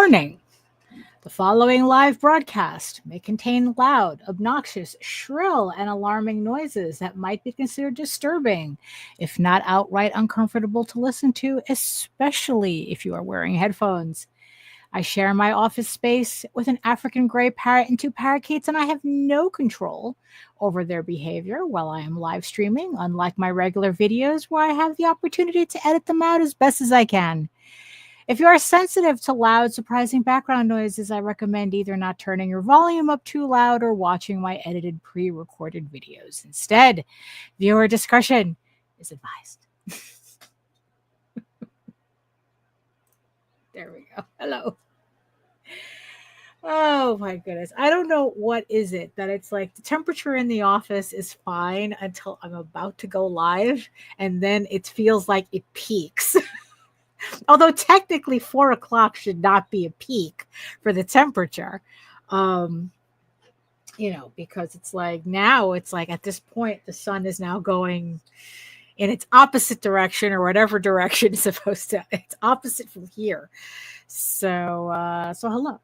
Warning. The following live broadcast may contain loud, obnoxious, shrill, and alarming noises that might be considered disturbing, if not outright uncomfortable to listen to, especially if you are wearing headphones. I share my office space with an African gray parrot and two parakeets, and I have no control over their behavior while I am live streaming, unlike my regular videos where I have the opportunity to edit them out as best as I can. If you are sensitive to loud, surprising background noises, I recommend either not turning your volume up too loud or watching my edited pre-recorded videos instead. Viewer discretion is advised. There we go. Hello. Oh my goodness. I don't know what is it that it's like the temperature in the office is fine until I'm about to go live, and then it feels like it peaks. Although technically 4 o'clock should not be a peak for the temperature. Because it's like now it's like at this point the sun is now going in its opposite direction, or whatever direction it's supposed to. It's opposite from here. So hello.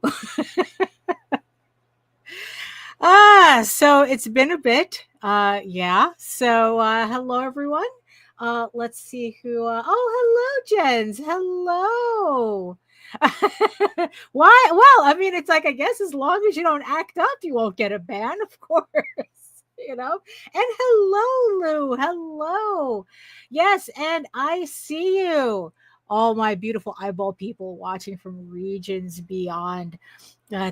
So it's been a bit. Yeah. So hello everyone. Let's see who. Oh, hello, Jens. Hello. Why? Well, I mean, it's like, I guess as long as you don't act up, you won't get a ban, of course. And hello, Lou. Hello. Yes, and I see you. All my beautiful eyeball people watching from regions beyond.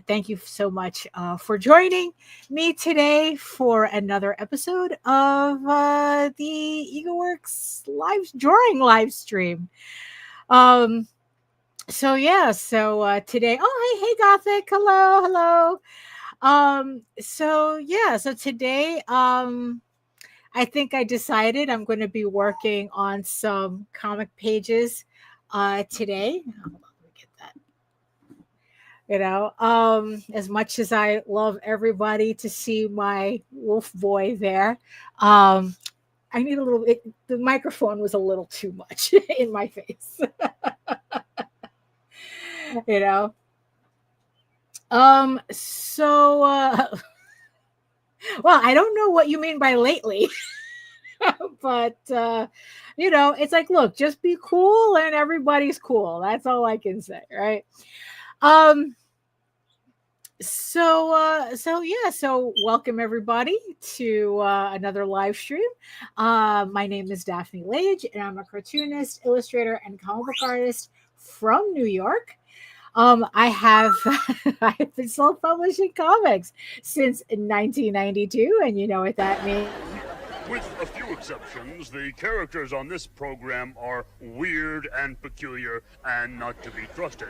Thank you so much for joining me today for another episode of the EgoWorks drawing live stream. So today, hey Gothic, hello. So today, I think I decided I'm going to be working on some comic pages today. As much as I love everybody to see my wolf boy there, I need a little. The microphone was a little too much in my face. Well, I don't know what you mean by lately. But it's like, look, just be cool and everybody's cool. That's all I can say, right? So welcome everybody to another live stream. My name is Daphne Lage, and I'm a cartoonist, illustrator, and comic book artist from New York. I have been self-publishing comics since 1992, and you know what that means. With a few exceptions, the characters on this program are weird and peculiar and not to be trusted.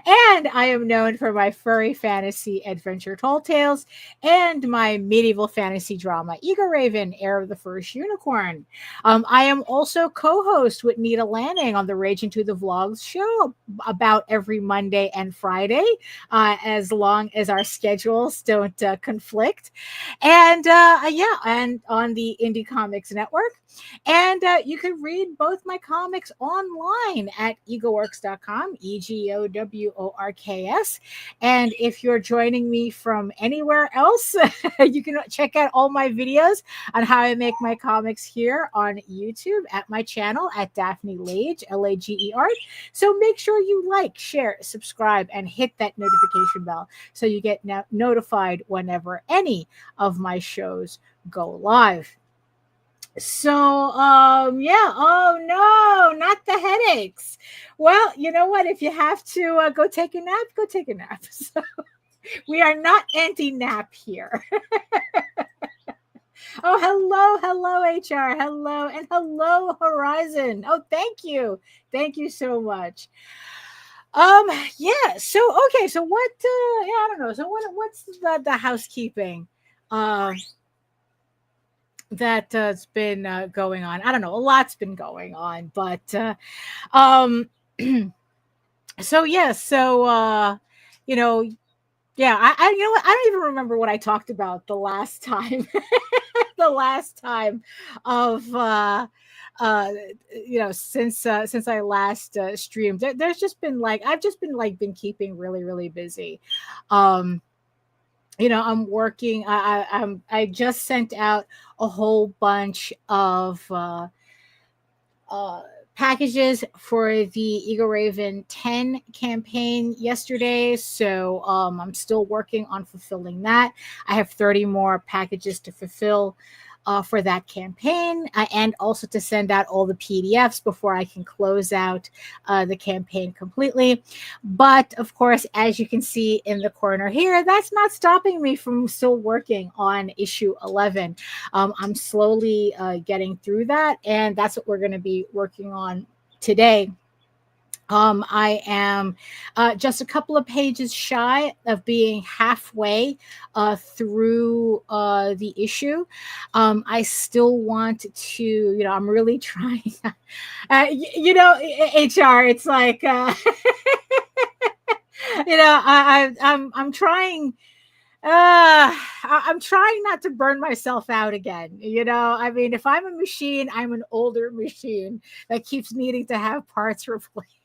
And I am known for my furry fantasy adventure tall tales and my medieval fantasy drama Ego Raven, Heir of the First Unicorn. I am also co-host with Nita Lanning on the Rage Into the Vlogs show about every Monday and Friday, as long as our schedules don't conflict. And and on the Indie Comics Network. And you can read both my comics online at egoworks.com, EGOWORKS. And if you're joining me from anywhere else, you can check out all my videos on how I make my comics here on YouTube at my channel at Daphne Lage, Lager. So make sure you like, share, subscribe, and hit that notification bell so you get notified whenever any of my shows go live. So, oh no, not the headaches. Well, you know what? If you have to go take a nap, go take a nap. So we are not anti-nap here. Oh, hello, HR. Hello, and hello, Horizon. Oh, thank you. Thank you so much. Yeah. So, okay. So what, I don't know. So what's the housekeeping? That's been going on. I don't know. A lot's been going on, but I don't even remember what I talked about the last time. The last time of since I last streamed, there's just been like I've just been like been keeping really really busy. Um, I'm working. I just sent out a whole bunch of uh, packages for the Eagle Raven 10 campaign yesterday. So I'm still working on fulfilling that. I have 30 more packages to fulfill for that campaign, and also to send out all the PDFs before I can close out the campaign completely. But of course, as you can see in the corner here, that's not stopping me from still working on issue 11. I'm slowly getting through that, and that's what we're going to be working on today. I am just a couple of pages shy of being halfway through the issue. I still want to, I'm really trying. HR, it's like, I'm trying. I'm trying not to burn myself out again. I mean, if I'm a machine, I'm an older machine that keeps needing to have parts replaced.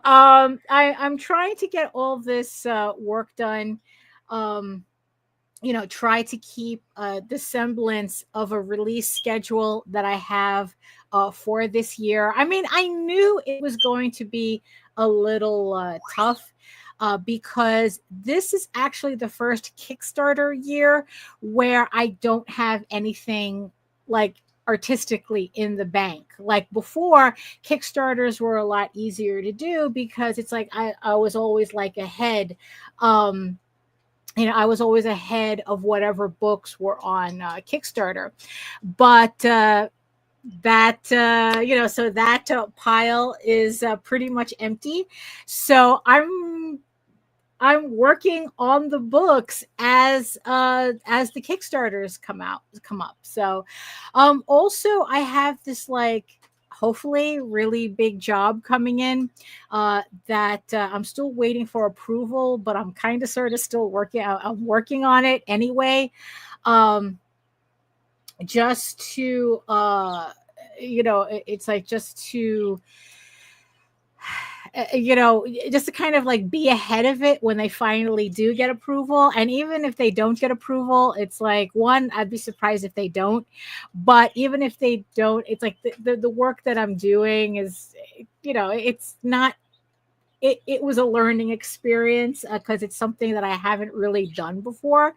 I'm trying to get all this work done. Try to keep the semblance of a release schedule that I have for this year. I mean, I knew it was going to be a little tough. Because this is actually the first Kickstarter year where I don't have anything like artistically in the bank. Like before, Kickstarters were a lot easier to do because it's like I was always like ahead. I was always ahead of whatever books were on Kickstarter. But so that pile is pretty much empty. So I'm working on the books as the Kickstarters come up. So also I have this like hopefully really big job coming in that I'm still waiting for approval, but I'm kind of sort of still working. I'm working on it anyway. Just to it's like just to just to kind of like be ahead of it when they finally do get approval. And even if they don't get approval, it's like, one, I'd be surprised if they don't. But even if they don't, it's like the work that I'm doing is, it's not, it was a learning experience because it's something that I haven't really done before.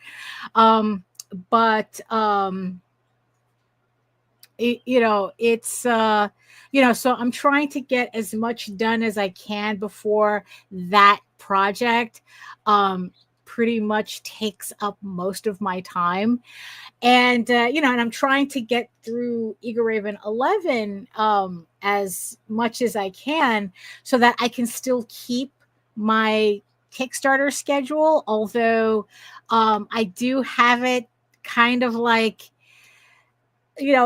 So I'm trying to get as much done as I can before that project pretty much takes up most of my time. And and I'm trying to get through Eagle Raven 11 as much as I can so that I can still keep my Kickstarter schedule, although I do have it kind of like,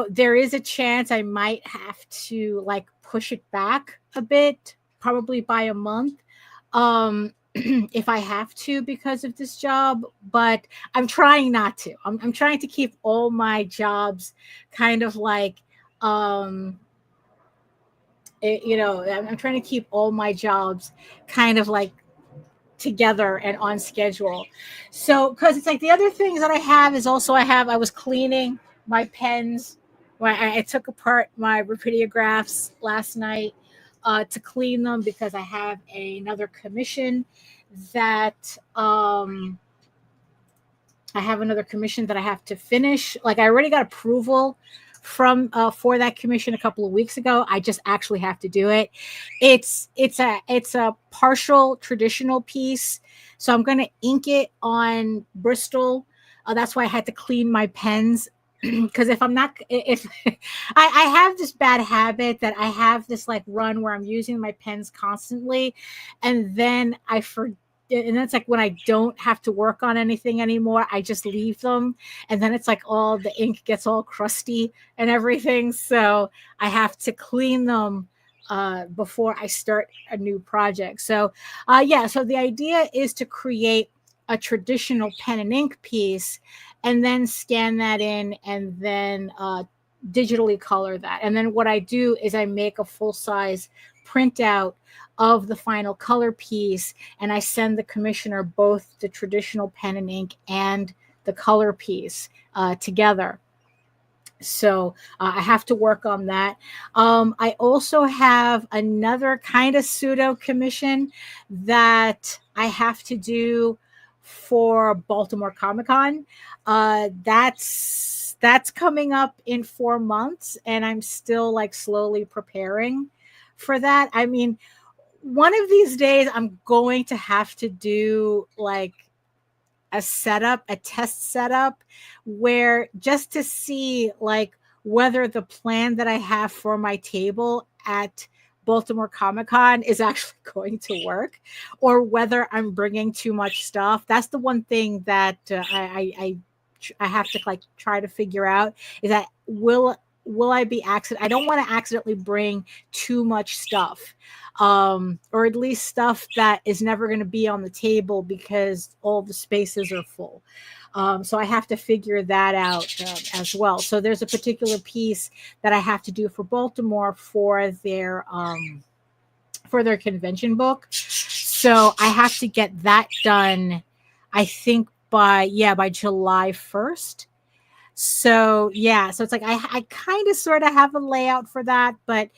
there is a chance I might have to like push it back a bit, probably by a month, if I have to because of this job. But I'm trying not to. I'm trying to keep all my jobs kind of like, I'm trying to keep all my jobs kind of like together and on schedule. So, because it's like the other things that I have is also I was cleaning my pens. I took apart my Rapidographs last night to clean them because I have another commission that I have to finish. Like I already got approval from for that commission a couple of weeks ago. I just actually have to do it. It's a partial traditional piece, so I'm going to ink it on Bristol. That's why I had to clean my pens. Because if I have this bad habit that I have this like run where I'm using my pens constantly, and then I forget. And that's like when I don't have to work on anything anymore, I just leave them. And then it's like all the ink gets all crusty and everything. So I have to clean them before I start a new project. So so the idea is to create a traditional pen and ink piece and then scan that in and then digitally color that. And then what I do is I make a full-size printout of the final color piece, and I send the commissioner both the traditional pen and ink and the color piece together. So I have to work on that. I also have another kind of pseudo commission that I have to do for Baltimore Comic Con. That's coming up in 4 months, and I'm still like slowly preparing for that. I mean, one of these days I'm going to have to do like a test setup, where just to see like whether the plan that I have for my table at Baltimore Comic Con is actually going to work, or whether I'm bringing too much stuff. That's the one thing that I have to like try to figure out, is that will I be I don't want to accidentally bring too much stuff, or at least stuff that is never going to be on the table because all the spaces are full. So I have to figure that out as well. So there's a particular piece that I have to do for Baltimore for their convention book. So I have to get that done, I think by July 1st. So yeah, so it's like I kind of sort of have a layout for that, but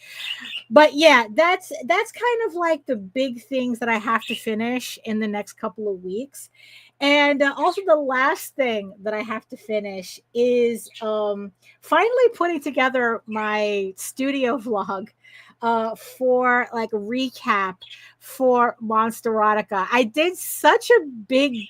yeah, that's kind of like the big things that I have to finish in the next couple of weeks. And also the last thing that I have to finish is finally putting together my studio vlog for like a recap for Monsterotica. I did such a big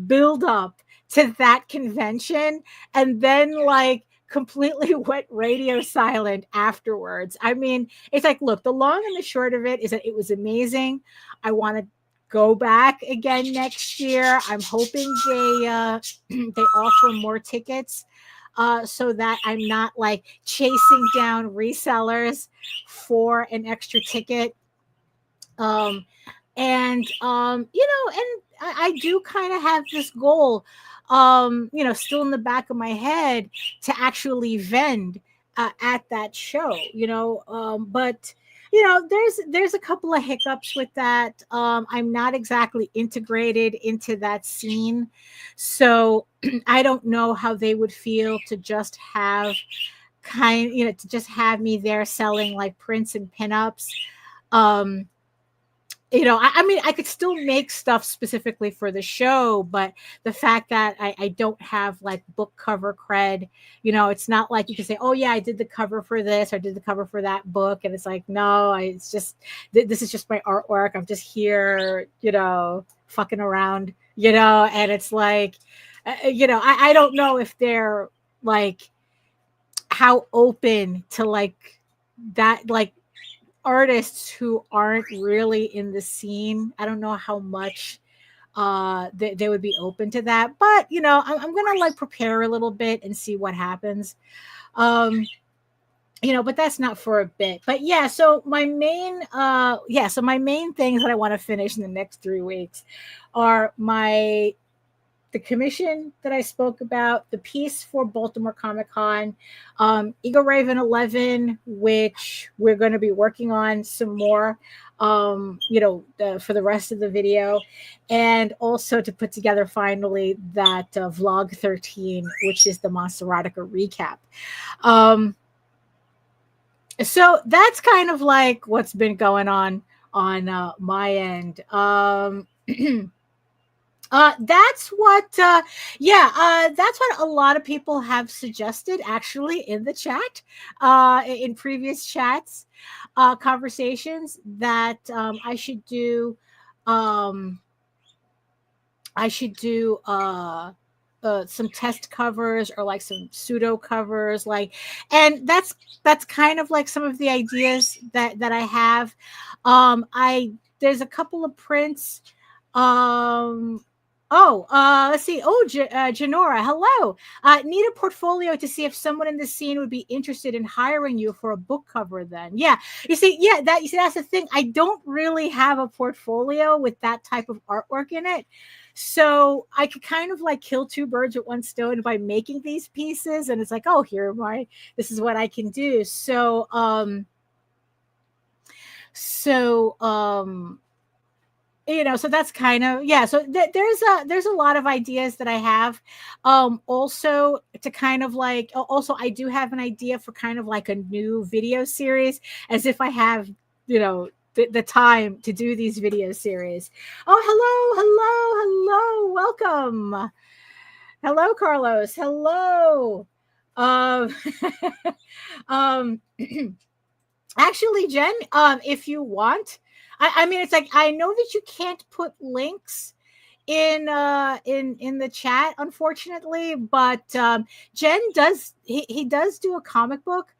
build up to that convention, and then like completely went radio silent afterwards. I mean, it's like, look, the long and the short of it is that it was amazing. I want to go back again next year. I'm hoping they they offer more tickets so that I'm not like chasing down resellers for an extra ticket. And I do kind of have this goal, still in the back of my head, to actually vend at that show, but there's a couple of hiccups with that. I'm not exactly integrated into that scene, so I don't know how they would feel to just have me there selling like prints and pinups. I mean, I could still make stuff specifically for the show, but the fact that I don't have like book cover cred, it's not like you can say, oh yeah, I did the cover for this, or did the cover for that book. And it's like, no, it's just, this is just my artwork. I'm just here, fucking around, and it's like, I don't know if they're like, how open to like that, like, artists who aren't really in the scene. I don't know how much they would be open to that, but I'm gonna like prepare a little bit and see what happens. But that's not for a bit. But yeah, so my main things that I want to finish in the next 3 weeks are the commission that I spoke about, the piece for Baltimore Comic Con, Eagle Raven 11, which we're going to be working on some more, for the rest of the video, and also to put together finally that vlog 13, which is the Monsterotica recap. So that's kind of like what's been going on my end. That's what a lot of people have suggested actually in the chat, in previous chats, conversations, that I should do some test covers, or like some pseudo covers, like, and that's kind of like some of the ideas that I have. There's a couple of prints. Let's see. Janora, hello. Need a portfolio to see if someone in the scene would be interested in hiring you for a book cover then. Yeah. You see, that's the thing. I don't really have a portfolio with that type of artwork in it. So I could kind of like kill two birds with one stone by making these pieces. And it's like, oh, this is what I can do. So that's kind of, yeah. So there's a lot of ideas that I have. Also to kind of like, also I do have an idea for kind of like a new video series, as if I have, the time to do these video series. Oh, hello, welcome. Hello, Carlos. Hello. Um, um, Actually, Jen, if you want, I mean, it's like, I know that you can't put links in the chat, unfortunately, but Jen does, he does do a comic book.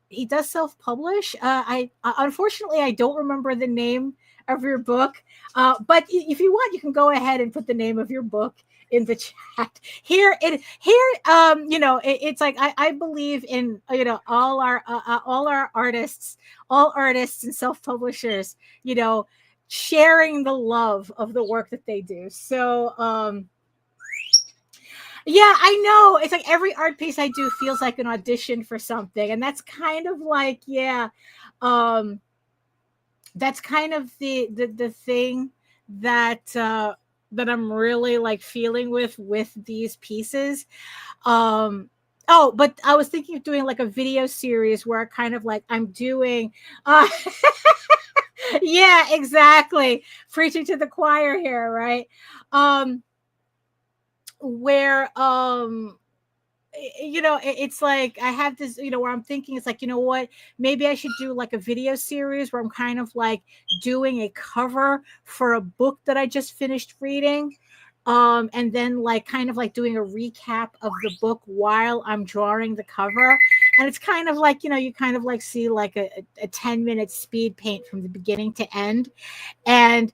He does self-publish. I unfortunately I don't remember the name of your book, but if you want, you can go ahead and put the name of your book in the chat here. It's like, I believe in, all our artists, all artists and self-publishers, sharing the love of the work that they do. So yeah, I know, it's like every art piece I do feels like an audition for something, and that's kind of like, yeah, that's kind of the thing that I'm really like feeling with these pieces. Oh, but I was thinking of doing like a video series where I kind of like, I'm doing yeah, exactly, preaching to the choir here, right? Where it's like I have this, where I'm thinking, it's like, what, maybe I should do like a video series where I'm kind of like doing a cover for a book that I just finished reading, and then like kind of like doing a recap of the book while I'm drawing the cover. And it's kind of like, you kind of like see like a 10-minute speed paint from the beginning to end. And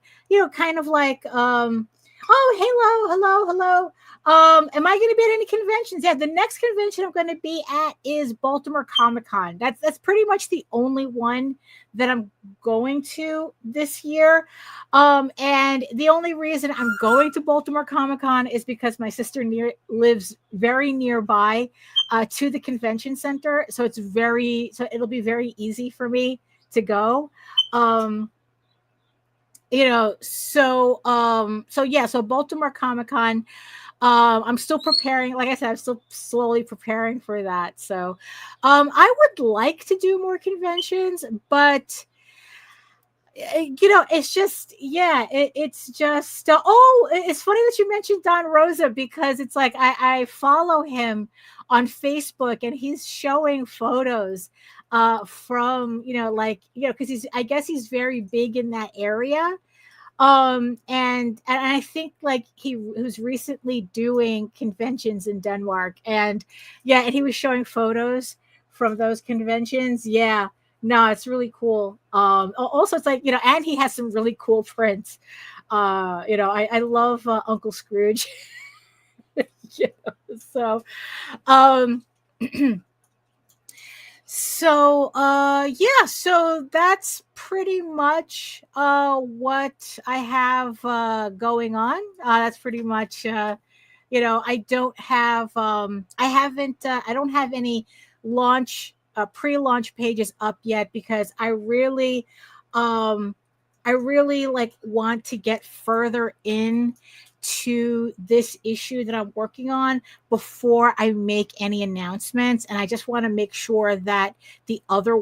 kind of like, oh, hello. Am I going to be at any conventions? Yeah, the next convention I'm going to be at is Baltimore Comic-Con. That's pretty much the only one that I'm going to this year. And the only reason I'm going to Baltimore Comic-Con is because my sister lives very nearby to the convention center, so it'll be very easy for me to go. So Baltimore Comic-Con, I'm still preparing. Like I said, I'm still slowly preparing for that. So I would like to do more conventions, but it's just, yeah, it's just, it's funny that you mentioned Don Rosa, because it's like, I follow him on Facebook, and he's showing photos from, because I guess he's very big in that area. And I think like he was recently doing conventions in Denmark, and yeah, and he was showing photos from those conventions. Yeah, no, it's really cool. Also it's like, and he has some really cool prints. I love Uncle Scrooge. So So yeah, so that's pretty much what I have going on. That's pretty much I don't have I don't have any pre-launch pages up yet, because um I really like want to get further in to this issue that I'm working on before I make any announcements. And I just want to make sure that the other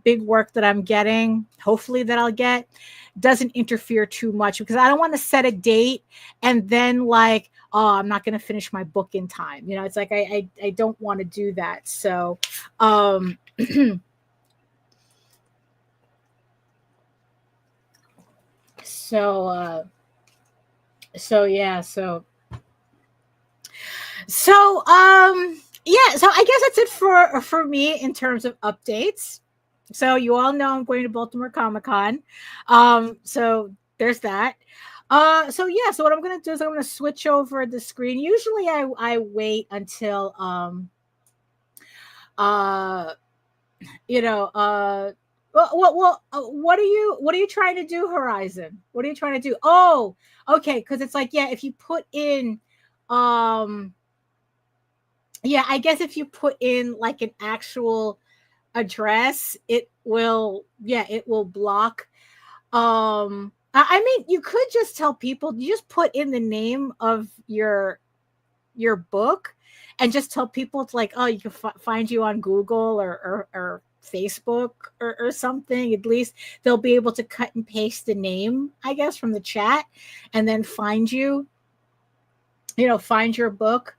big work that I'm getting, hopefully that I'll get, doesn't interfere too much, because I don't want to set a date and then like, oh, I'm not going to finish my book in time. It's like, I don't want to do that. So, yeah, so yeah, so I guess that's it for me in terms of updates. So you all know I'm going to Baltimore Comic-Con. So there's that. So yeah, so what I'm going to do is I'm going to switch over the screen. Usually I wait until well, what are you trying to do, Horizon? What are you trying to do? Oh, okay, because it's like, yeah, if you put in, yeah, I guess if you put in like an actual address, it will block. I mean, you could just tell people, you just put in the name of your book and just tell people, it's like, oh, you can find you on Google or Facebook or something. At least they'll be able to cut and paste the name, I guess, from the chat, and then find you, find your book,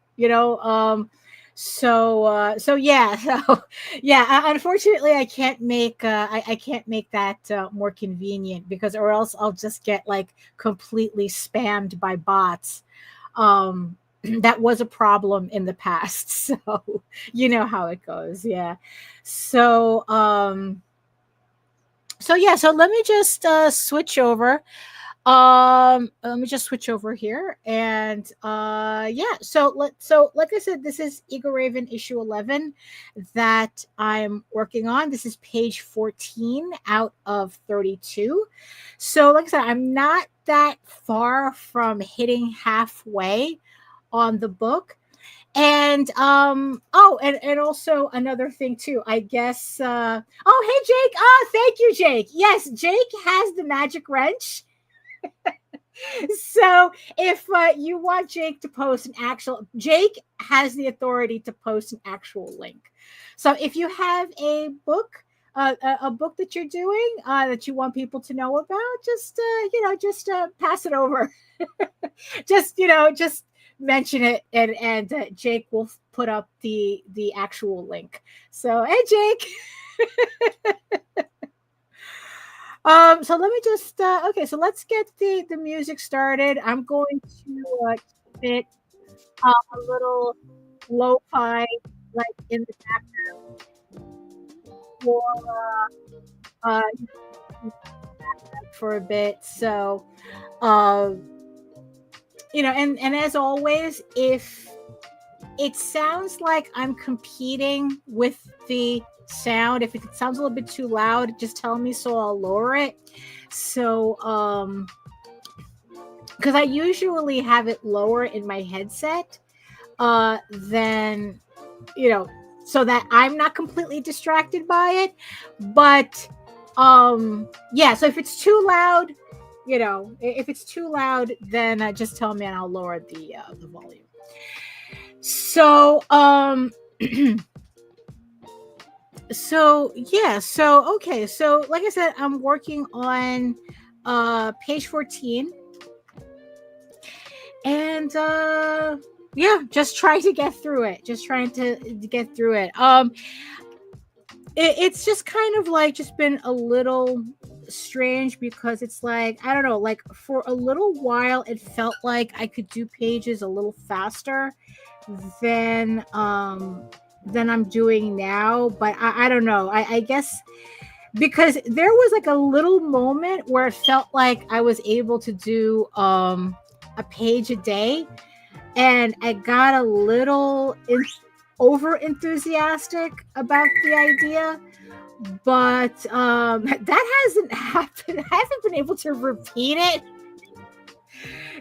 so yeah, so yeah, unfortunately I can't make I can't make that more convenient, because or else I'll just get like completely spammed by bots. That was a problem in the past, so you know how it goes. Yeah. So yeah, so let me just switch over. Let me just switch over here, and yeah, so like I said, this is Eagle Raven issue 11 that I'm working on. This is page 14 out of 32. So like I said, I'm not that far from hitting halfway on the book. And and also another thing too, I guess. Oh, hey Jake. Oh, thank you, Jake. Yes, Jake has the magic wrench. So if you want Jake to post an actual, Jake has the authority to post an actual link. So if you have a book, a book that you're doing that you want people to know about, just pass it over. just mention it, and Jake will put up the actual link. So hey Jake. So let me just okay, so let's get the music started. I'm going to keep it a little lo-fi, like in the background, for uh, for a bit. So and as always, if it sounds like I'm competing with the sound, if it sounds a little bit too loud, just tell me so I'll lower it. So because I usually have it lower in my headset than so that I'm not completely distracted by it. But yeah, so if it's too loud, if it's too loud, then just tell me and I'll lower the volume. So so yeah, so okay, so like I said, I'm working on page 14, and yeah, just trying to get through it, it's just kind of like just been a little strange, because it's like, I don't know, like for a little while it felt like I could do pages a little faster than I'm doing now. But I don't know, I guess because there was like a little moment where it felt like I was able to do a page a day, and I got a little over enthusiastic about the idea. But that hasn't happened. I haven't been able to repeat it.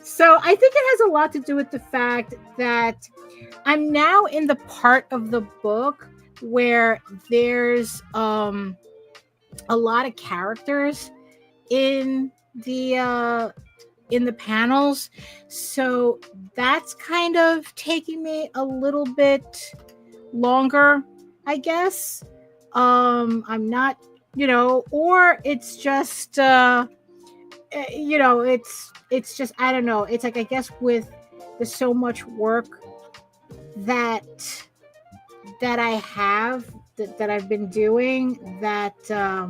So I think it has a lot to do with the fact that I'm now in the part of the book where there's a lot of characters in the panels. So that's kind of taking me a little bit longer, I guess. I'm not, or it's just it's just, I don't know, it's like, I guess with there's so much work that I have that I've been doing, that I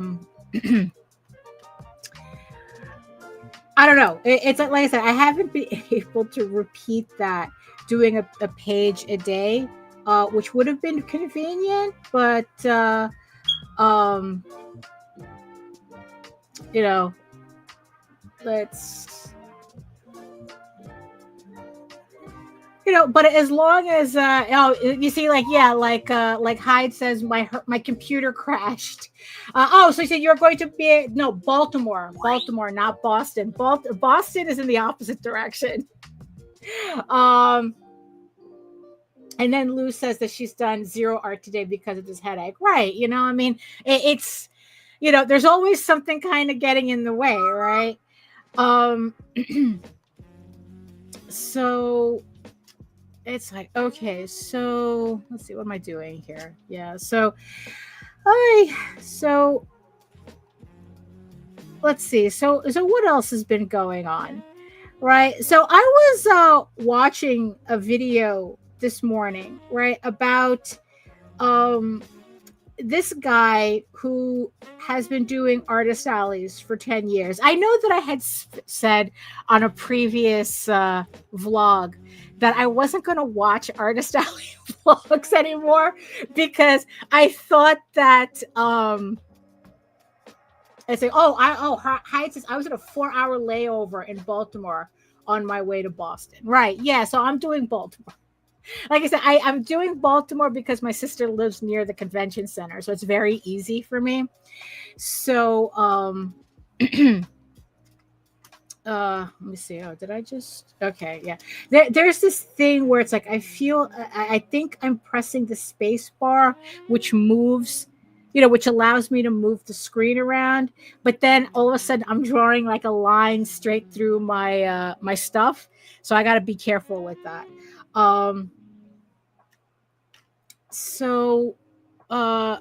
don't know. It's like I said, I haven't been able to repeat that, doing a page a day, which would have been convenient, but let's but as long as you see, like, yeah, like Hyde says, my computer crashed. So you said you're going to be no Baltimore, not Boston. Boston is in the opposite direction. And then Lou says that she's done zero art today because of this headache. Right. I mean, it's, there's always something kind of getting in the way. Right. So it's like, okay, so let's see, what am I doing here? Yeah. So let's see. So what else has been going on? Right. So I was watching a video this morning, right, about this guy who has been doing artist alleys for 10 years. I know that I had said on a previous vlog that I wasn't going to watch artist alley vlogs anymore because I thought that I say, Hyatt says I was in a 4-hour layover in Baltimore on my way to Boston. Right. Yeah. So I'm doing Baltimore. Like I said, I'm doing Baltimore because my sister lives near the convention center. So it's very easy for me. So let me see. Oh, did I just? Okay. Yeah. There's this thing where it's like, I think I'm pressing the space bar, which moves, which allows me to move the screen around. But then all of a sudden I'm drawing like a line straight through my, my stuff. So I got to be careful with that.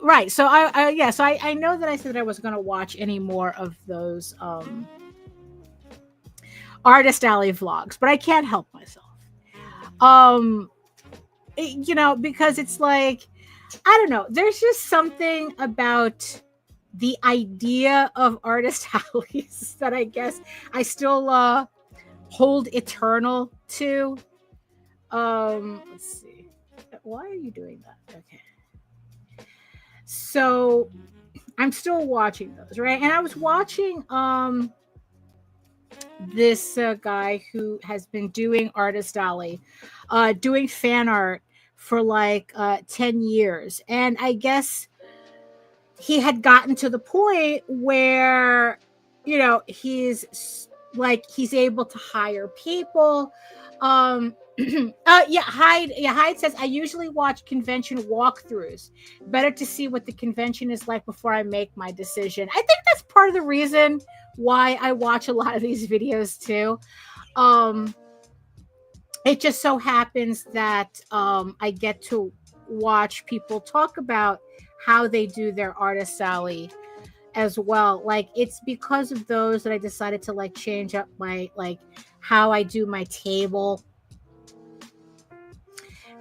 Right. So I know that I said that I wasn't going to watch any more of those, artist alley vlogs, but I can't help myself. Because it's like, I don't know, there's just something about the idea of artist alleys that I guess I still hold eternal to. Let's see. Why are you doing that? Okay. So I'm still watching those, right? And I was watching this guy who has been doing artist alley, doing fan art for like 10 years. And I guess he had gotten to the point where, he's able to hire people. Hyde says I usually watch convention walkthroughs. Better to see what the convention is like before I make my decision. I think that's part of the reason why I watch a lot of these videos too. It just so happens that I get to watch people talk about how they do their artist alley as well. Like, it's because of those that I decided to like change up my how I do my table.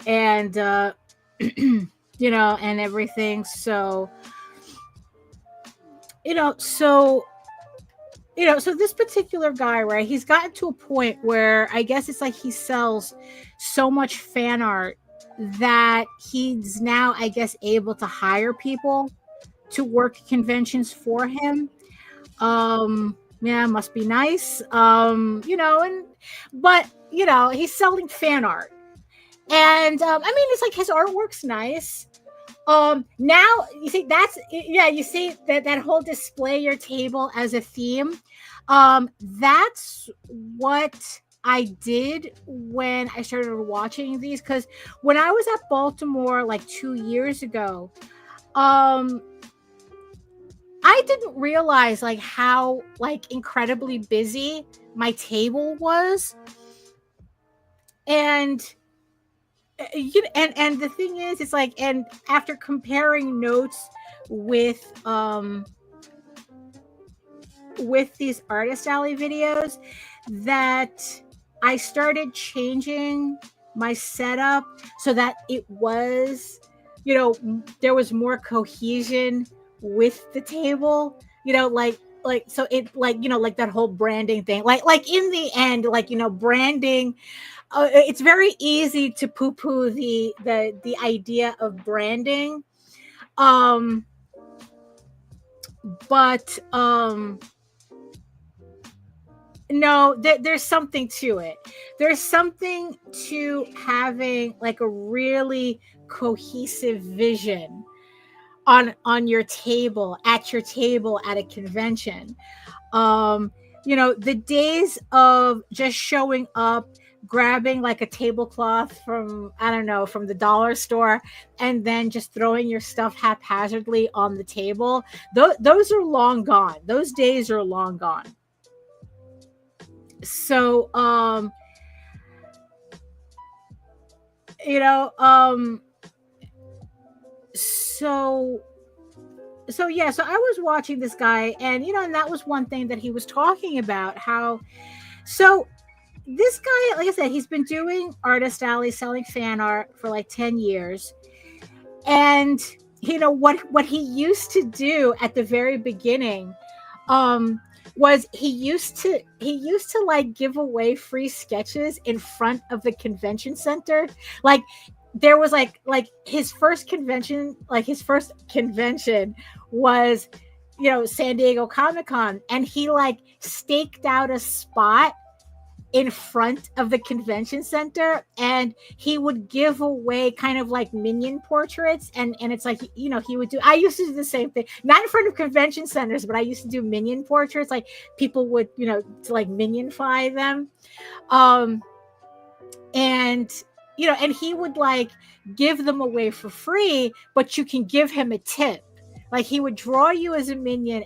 And and everything. So so this particular guy, right, he's gotten to a point where I guess it's like he sells so much fan art that he's now, I guess, able to hire people to work conventions for him. Must be nice. But he's selling fan art. And it's like his artwork's nice. Now you see you see that whole display your table as a theme. That's what I did when I started watching these, because when I was at Baltimore like 2 years ago, I didn't realize like how like incredibly busy my table was. And and the thing is, it's like, and after comparing notes with these artist alley videos, that I started changing my setup so that it was, there was more cohesion with the table, so it like that whole branding thing, like in the end, branding, it's very easy to poo-poo the idea of branding, but No, there's something to it. There's something to having like a really cohesive vision on your table, at your table at a convention. The days of just showing up, grabbing like a tablecloth from, I don't know, from the dollar store, and then just throwing your stuff haphazardly on the table, those are long gone. Those days are long gone. So so I was watching this guy, and and that was one thing that he was talking about, how so this guy, like I said, he's been doing Artist Alley, selling fan art for like 10 years. And what he used to do at the very beginning was he used to like give away free sketches in front of the convention center. Like there was like his first convention was San Diego Comic-Con, and he like staked out a spot in front of the convention center, and he would give away kind of like minion portraits, and it's like he would do, I used to do the same thing, not in front of convention centers, but I used to do minion portraits, like people would to like minionify them, and he would like give them away for free, but you can give him a tip. Like he would draw you as a minion,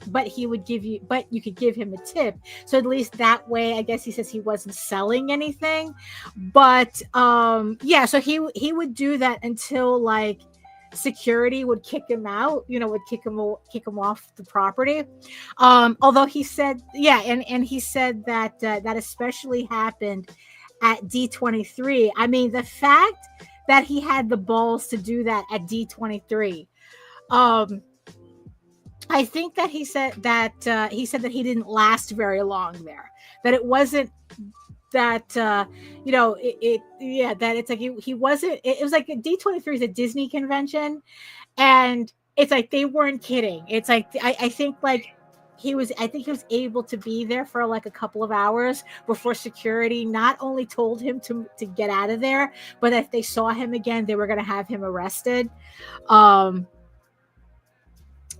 but you could give him a tip. So at least that way, I guess he says he wasn't selling anything. But so he would do that until like security would kick him out, would kick him off the property. Although he said, and he said that that especially happened at D23. I mean, the fact that he had the balls to do that at D23. I think that he said that he didn't last very long there. That it wasn't that that it's like he wasn't. It was like D23 is a Disney convention, and it's like they weren't kidding. It's like I think he was able to be there for like a couple of hours before security not only told him to get out of there, but if they saw him again, they were going to have him arrested.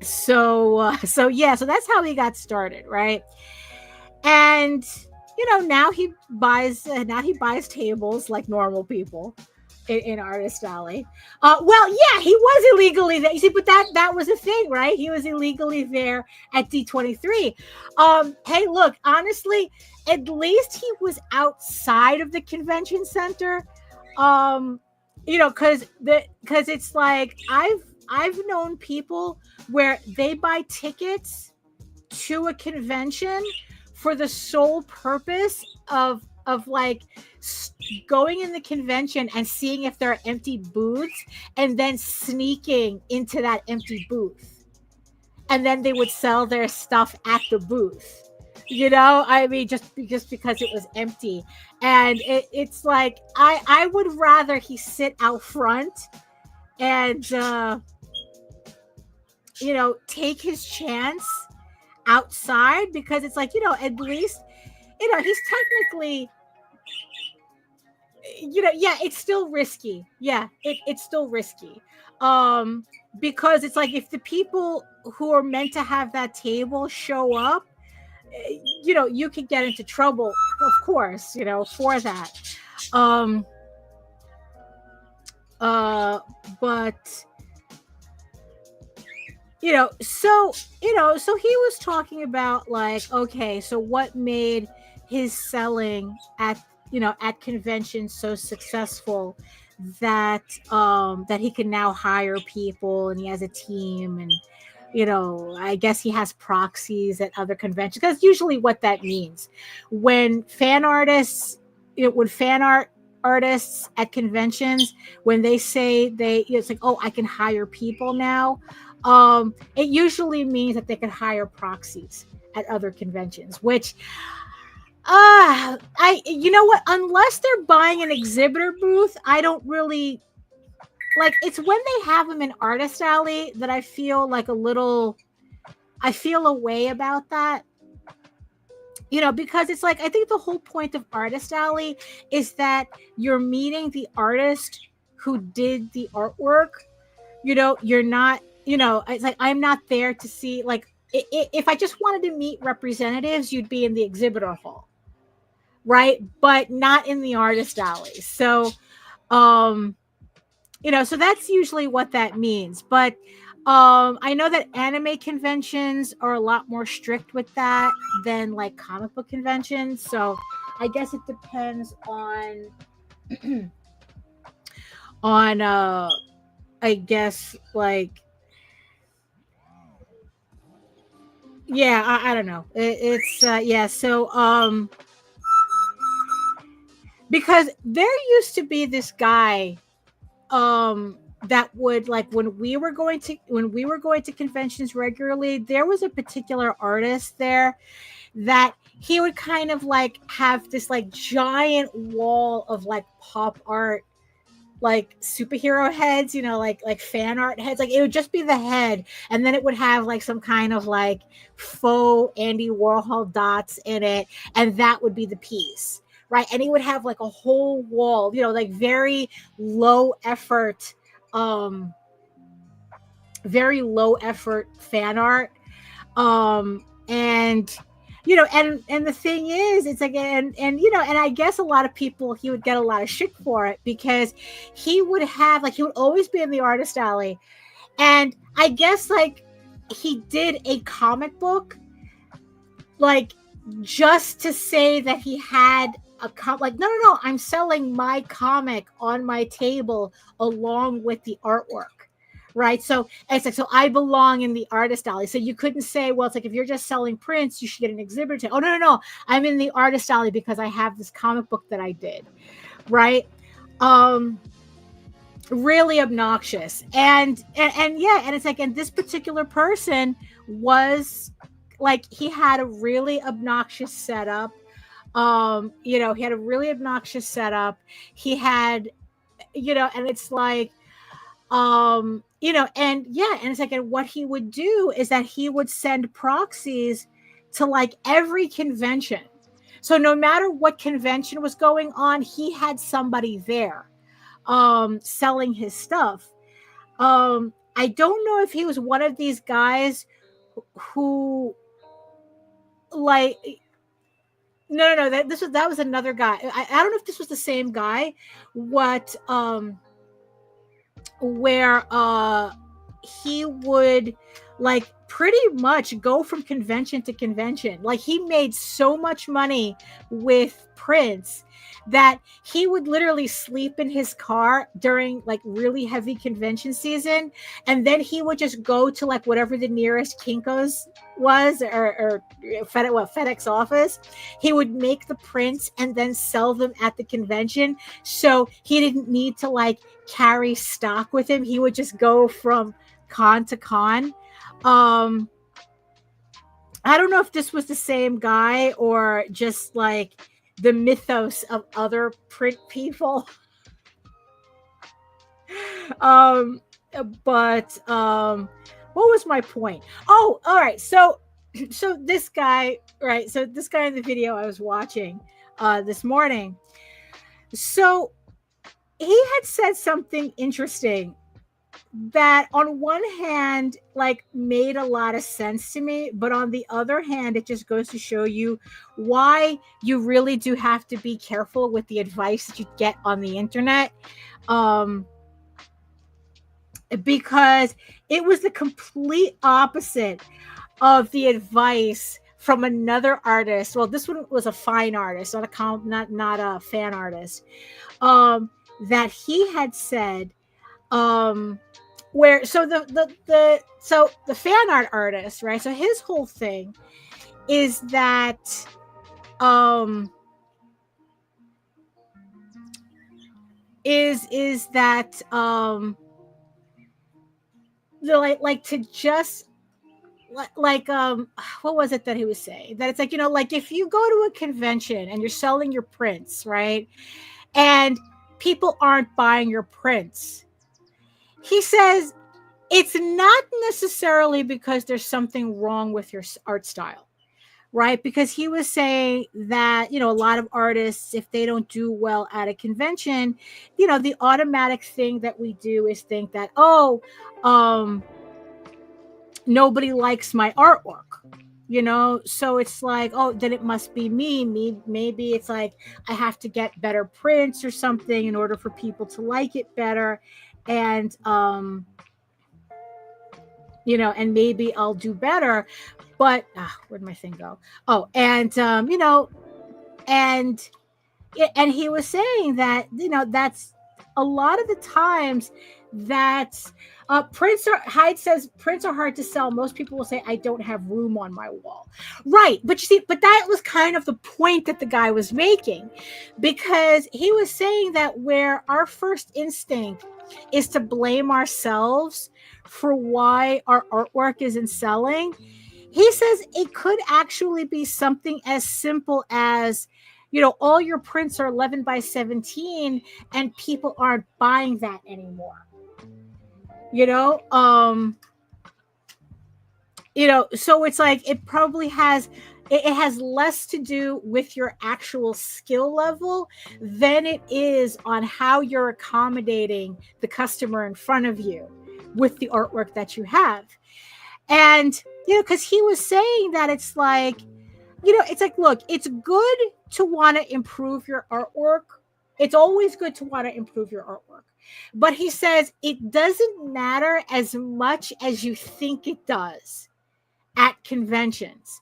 So that's how he got started, right? And now he buys tables like normal people in Artist Alley. He was illegally there. You see, but that was a thing, right? He was illegally there at D23. Hey, look, honestly, at least he was outside of the convention center. Because it's like I've known people where they buy tickets to a convention for the sole purpose of like going in the convention and seeing if there are empty booths, and then sneaking into that empty booth, and then they would sell their stuff at the booth. I mean, just because it was empty. And it's like I would rather he sit out front and take his chance outside, because it's like at least he's technically it's still risky. It's still risky, because it's like if the people who are meant to have that table show up, you could get into trouble, of course, for that. But so he was talking about like, okay, so what made his selling at conventions so successful that he can now hire people, and he has a team, and I guess he has proxies at other conventions, because usually what that means when fan artists at conventions, when they say it's like, oh, I can hire people now, it usually means that they can hire proxies at other conventions, which unless they're buying an exhibitor booth, I don't really like. It's when they have them in Artist Alley that I feel a way about that. because it's like, I think the whole point of Artist Alley is that you're meeting the artist who did the artwork. You're not, it's like, I'm not there to see, like, if I just wanted to meet representatives, you'd be in the exhibitor hall, right? But not in the Artist Alley. So, so that's usually what that means. But I know that anime conventions are a lot more strict with that than like comic book conventions. So I guess it depends on I guess, like, yeah, I don't know. It's yeah. So because there used to be this guy that would, like, when we were going to conventions regularly, there was a particular artist there that he would kind of like have this like giant wall of like pop art, like superhero heads, like fan art heads. Like, it would just be the head, and then it would have like some kind of like faux Andy Warhol dots in it, and that would be the piece, right? And he would have like a whole wall, like very low effort fan art. And and the thing is, it's like, and I guess a lot of people, he would get a lot of shit for it, because he would always be in the Artist Alley, and I guess like he did a comic book, like, just to say that he had like, no, I'm selling my comic on my table along with the artwork. Right. So it's like, so I belong in the Artist Alley. So you couldn't say, well, it's like, if you're just selling prints, you should get an exhibitor. Oh, no. I'm in the Artist Alley because I have this comic book that I did. Right. Really obnoxious. And yeah. And it's like, and this particular person was like, he had a really obnoxious setup. He had a really obnoxious setup. He had, and it's like, and it's like, and what he would do is that he would send proxies to like every convention. So no matter what convention was going on, he had somebody there selling his stuff. I don't know if he was one of these guys who, like, no, that was another guy. I don't know if this was the same guy. Where he would like pretty much go from convention to convention. Like, he made so much money with prints that he would literally sleep in his car during like really heavy convention season, and then he would just go to like whatever the nearest Kinko's was, or FedEx office. He would make the prints and then sell them at the convention, so he didn't need to like carry stock with him. He would just go from con to con. I don't know if this was the same guy or just like the mythos of other print people. But what was my point? Oh, all right. So this guy, right? So this guy in the video I was watching this morning. So he had said something interesting that on one hand like made a lot of sense to me, but on the other hand, it just goes to show you why you really do have to be careful with the advice that you get on the internet, because it was the complete opposite of the advice from another artist. Well, this one was a fine artist, not a fan artist, that he had said, where so the fan art artist, right? So his whole thing is that is that like to just like what was it that he was saying? That it's like, like if you go to a convention and you're selling your prints, right? And people aren't buying your prints. He says it's not necessarily because there's something wrong with your art style, right? Because he was saying that, a lot of artists, if they don't do well at a convention, the automatic thing that we do is think that, nobody likes my artwork. So it's like, oh, then it must be me. Maybe it's like I have to get better prints or something in order for people to like it better. And and maybe I'll do better. But where'd my thing go? Oh, and and he was saying that, that's a lot of the times that Hyde says prints are hard to sell. Most people will say, I don't have room on my wall. Right. But you see, that was kind of the point that the guy was making, because he was saying that where our first instinct is to blame ourselves for why our artwork isn't selling, he says it could actually be something as simple as, all your prints are 11 by 17 and people aren't buying that anymore. So it's like, it probably has less to do with your actual skill level than it is on how you're accommodating the customer in front of you with the artwork that you have. And, because he was saying that it's like, it's like, look, it's good to want to improve your artwork. It's always good to want to improve your artwork. But he says it doesn't matter as much as you think it does at conventions.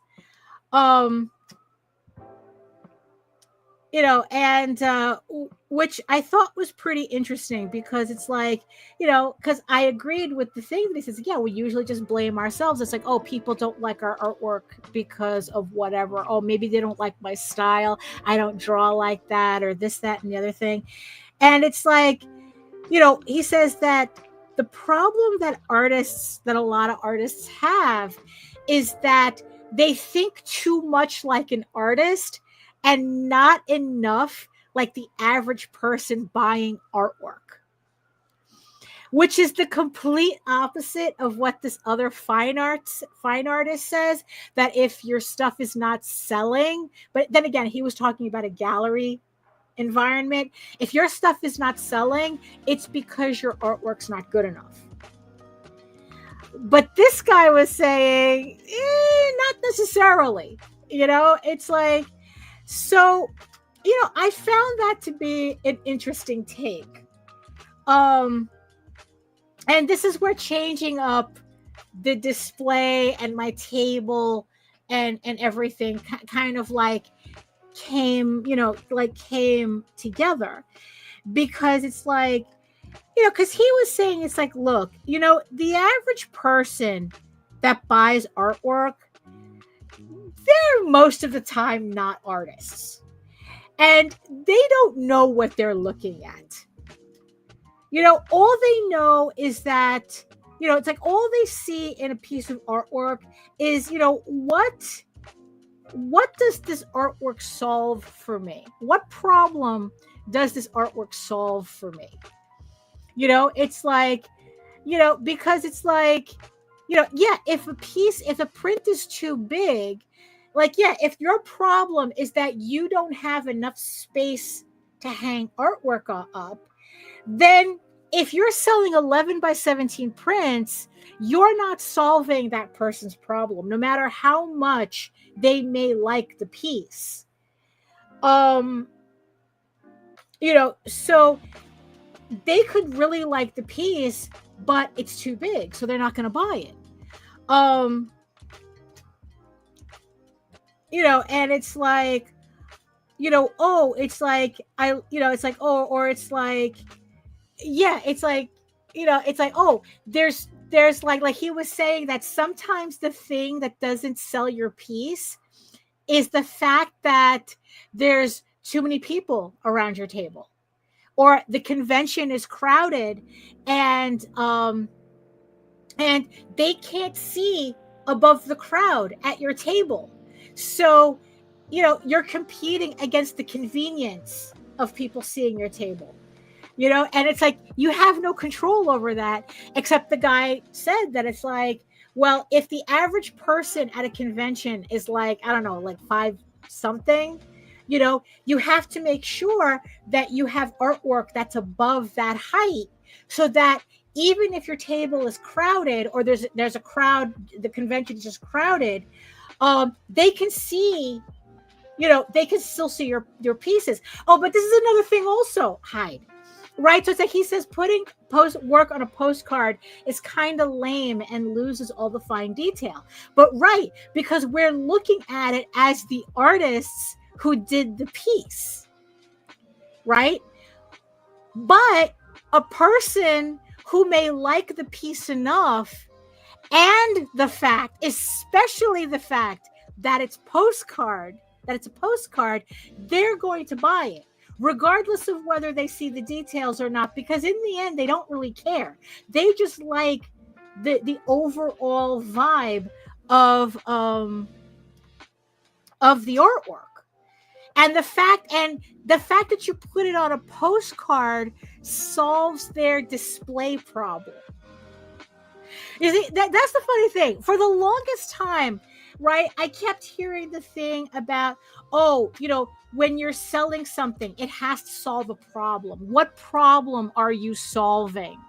Which I thought was pretty interesting, because it's like, because I agreed with the thing that he says, yeah, we usually just blame ourselves. It's like, oh, people don't like our artwork because of whatever. Oh, maybe they don't like my style. I don't draw like that, or this, that, and the other thing. And it's like, he says that the problem that a lot of artists have is that they think too much like an artist and not enough like the average person buying artwork, which is the complete opposite of what this other fine artist says, that if your stuff is not selling, but then again, he was talking about a gallery environment. If your stuff is not selling, it's because your artwork's not good enough. But this guy was saying, not necessarily. It's like, so, I found that to be an interesting take. And this is where changing up the display and my table and everything kind of like came together, because it's like, because he was saying, it's like, look, the average person that buys artwork, they're most of the time not artists, and they don't know what they're looking at. All they know is that, it's like, all they see in a piece of artwork is, what does this artwork solve for me? What problem does this artwork solve for me? It's like, because it's like, yeah, if a print is too big, like, yeah, if your problem is that you don't have enough space to hang artwork up, then if you're selling 11 by 17 prints, you're not solving that person's problem, no matter how much they may like the piece. So they could really like the piece, but it's too big, so they're not going to buy it. And it's like, oh, it's like, it's like, oh, or it's like, yeah, it's like, it's like, oh, there's like he was saying that sometimes the thing that doesn't sell your piece is the fact that there's too many people around your table, or the convention is crowded and they can't see above the crowd at your table. So, you're competing against the convenience of people seeing your table. And it's like, you have no control over that, except the guy said that it's like, Well, if the average person at a convention is like, I don't know, like 5 something, you have to make sure that you have artwork that's above that height, so that even if your table is crowded, or there's a crowd, the convention is just crowded, they can see, they can still see your pieces. Oh, but this is another thing also, Hyde. Right, so it's like he says putting work on a postcard is kind of lame and loses all the fine detail. But right, because we're looking at it as the artists who did the piece, right? But a person who may like the piece enough, and the fact, especially the fact that it's a postcard, they're going to buy it, regardless of whether they see the details or not, because in the end, they don't really care. They just like the overall vibe of the artwork. And the fact that you put it on a postcard solves their display problem. You see, that's the funny thing. For the longest time, right, I kept hearing the thing about, when you're selling something, it has to solve a problem. What problem are you solving?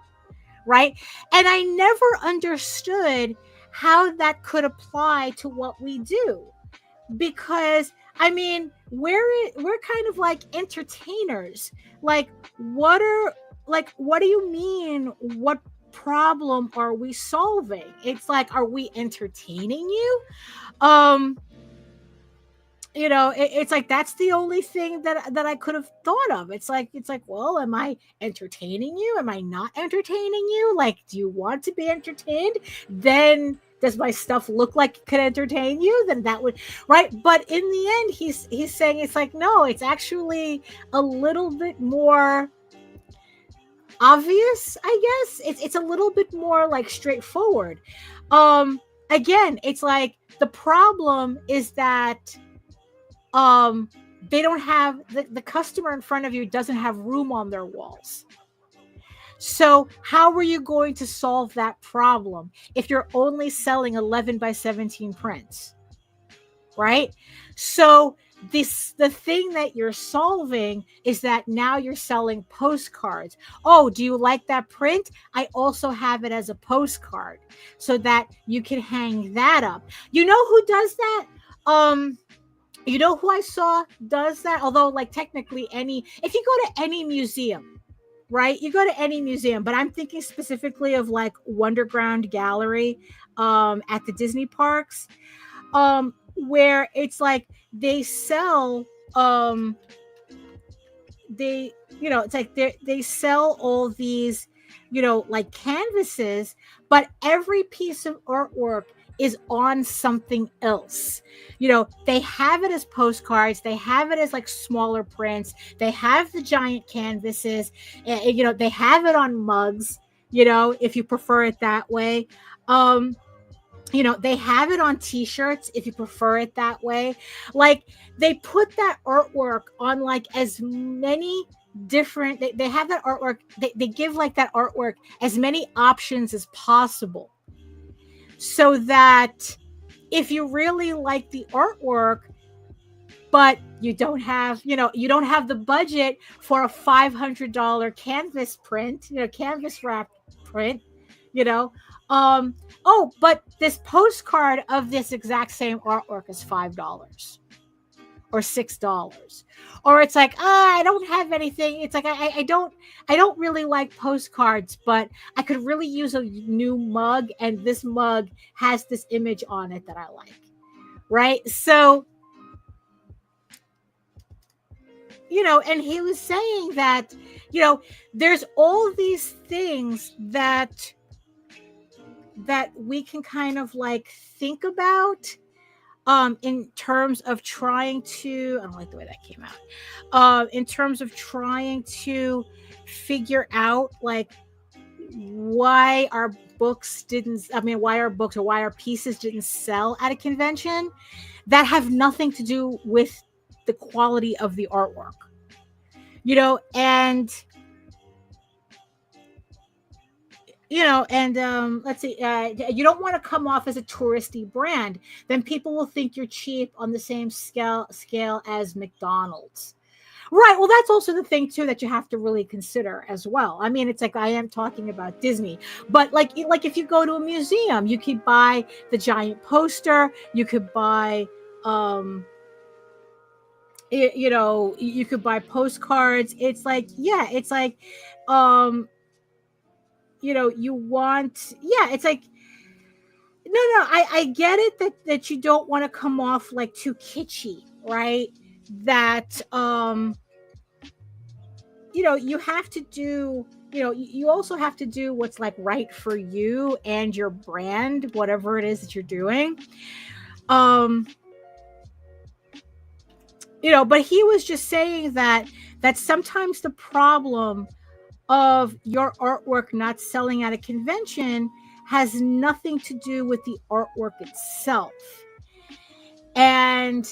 Right? And I never understood how that could apply to what we do. Because, I mean, we're kind of like entertainers. Like, what do you mean? What problem are we solving? It's like, are we entertaining you? It's like, that's the only thing that I could have thought of. It's like, well, am I entertaining you? Am I not entertaining you? Like, do you want to be entertained? Then does my stuff look like it could entertain you? Then that would, right? But in the end, he's saying, it's like, no, it's actually a little bit more obvious, I guess. It's a little bit more like straightforward. Again, it's like, the problem is that they don't have, the customer in front of you doesn't have room on their walls. So how are you going to solve that problem if you're only selling 11 by 17 prints? Right? So the thing that you're solving is that now you're selling postcards. Oh, do you like that print? I also have it as a postcard, so that you can hang that up. You know who does that? You know who I saw does that? Although, like, technically if you go to any museum, right? You go to any museum, but I'm thinking specifically of like Wonderground Gallery at the Disney parks, where it's like they sell it's like they sell all these, like canvases, but every piece of artwork is on something else. They have it as postcards, they have it as like smaller prints, they have the giant canvases, they have it on mugs, if you prefer it that way. They have it on t-shirts if you prefer it that way. Like, they put that artwork on like as many different, they have that artwork, they give like that artwork as many options as possible, so that if you really like the artwork, but you don't have the budget for a $500 canvas print, canvas wrap print, but this postcard of this exact same artwork is $5 or $6. Or it's like, I don't have anything. It's like, I don't really like postcards, but I could really use a new mug, and this mug has this image on it that I like. Right? So, and he was saying that, there's all these things that we can kind of like think about in terms of trying to, I don't like the way that came out, in terms of trying to figure out like why our books or why our pieces didn't sell at a convention, that have nothing to do with the quality of the artwork, and and let's see, you don't want to come off as a touristy brand. Then people will think you're cheap on the same scale as McDonald's. Right. Well, that's also the thing too that you have to really consider as well. I mean, it's like I am talking about Disney, but like if you go to a museum, you could buy the giant poster. You could buy, you could buy postcards. It's like, yeah, it's like, you want, yeah, it's like, no, I get it that you don't want to come off like too kitschy, right? That you have to do, you also have to do what's like right for you and your brand, whatever it is that you're doing. But he was just saying that sometimes the problem of your artwork not selling at a convention has nothing to do with the artwork itself. And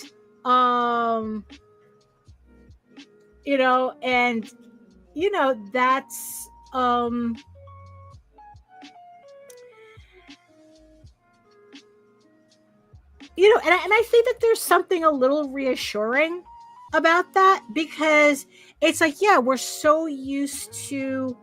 that's and I think that there's something a little reassuring about that, because it's like, yeah, we're so used to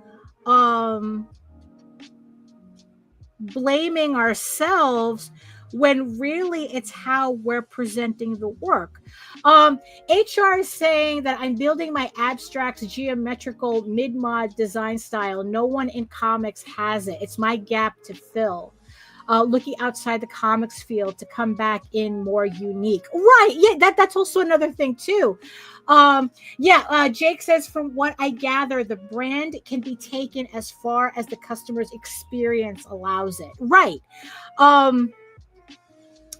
blaming ourselves when really it's how we're presenting the work. HR is saying that I'm building my abstract geometrical mid-mod design style. No one in comics has it. It's my gap to fill. Looking outside the comics field to come back in more unique. Right. Yeah, that's also another thing too. Jake says, from what I gather, the brand can be taken as far as the customer's experience allows it. Right.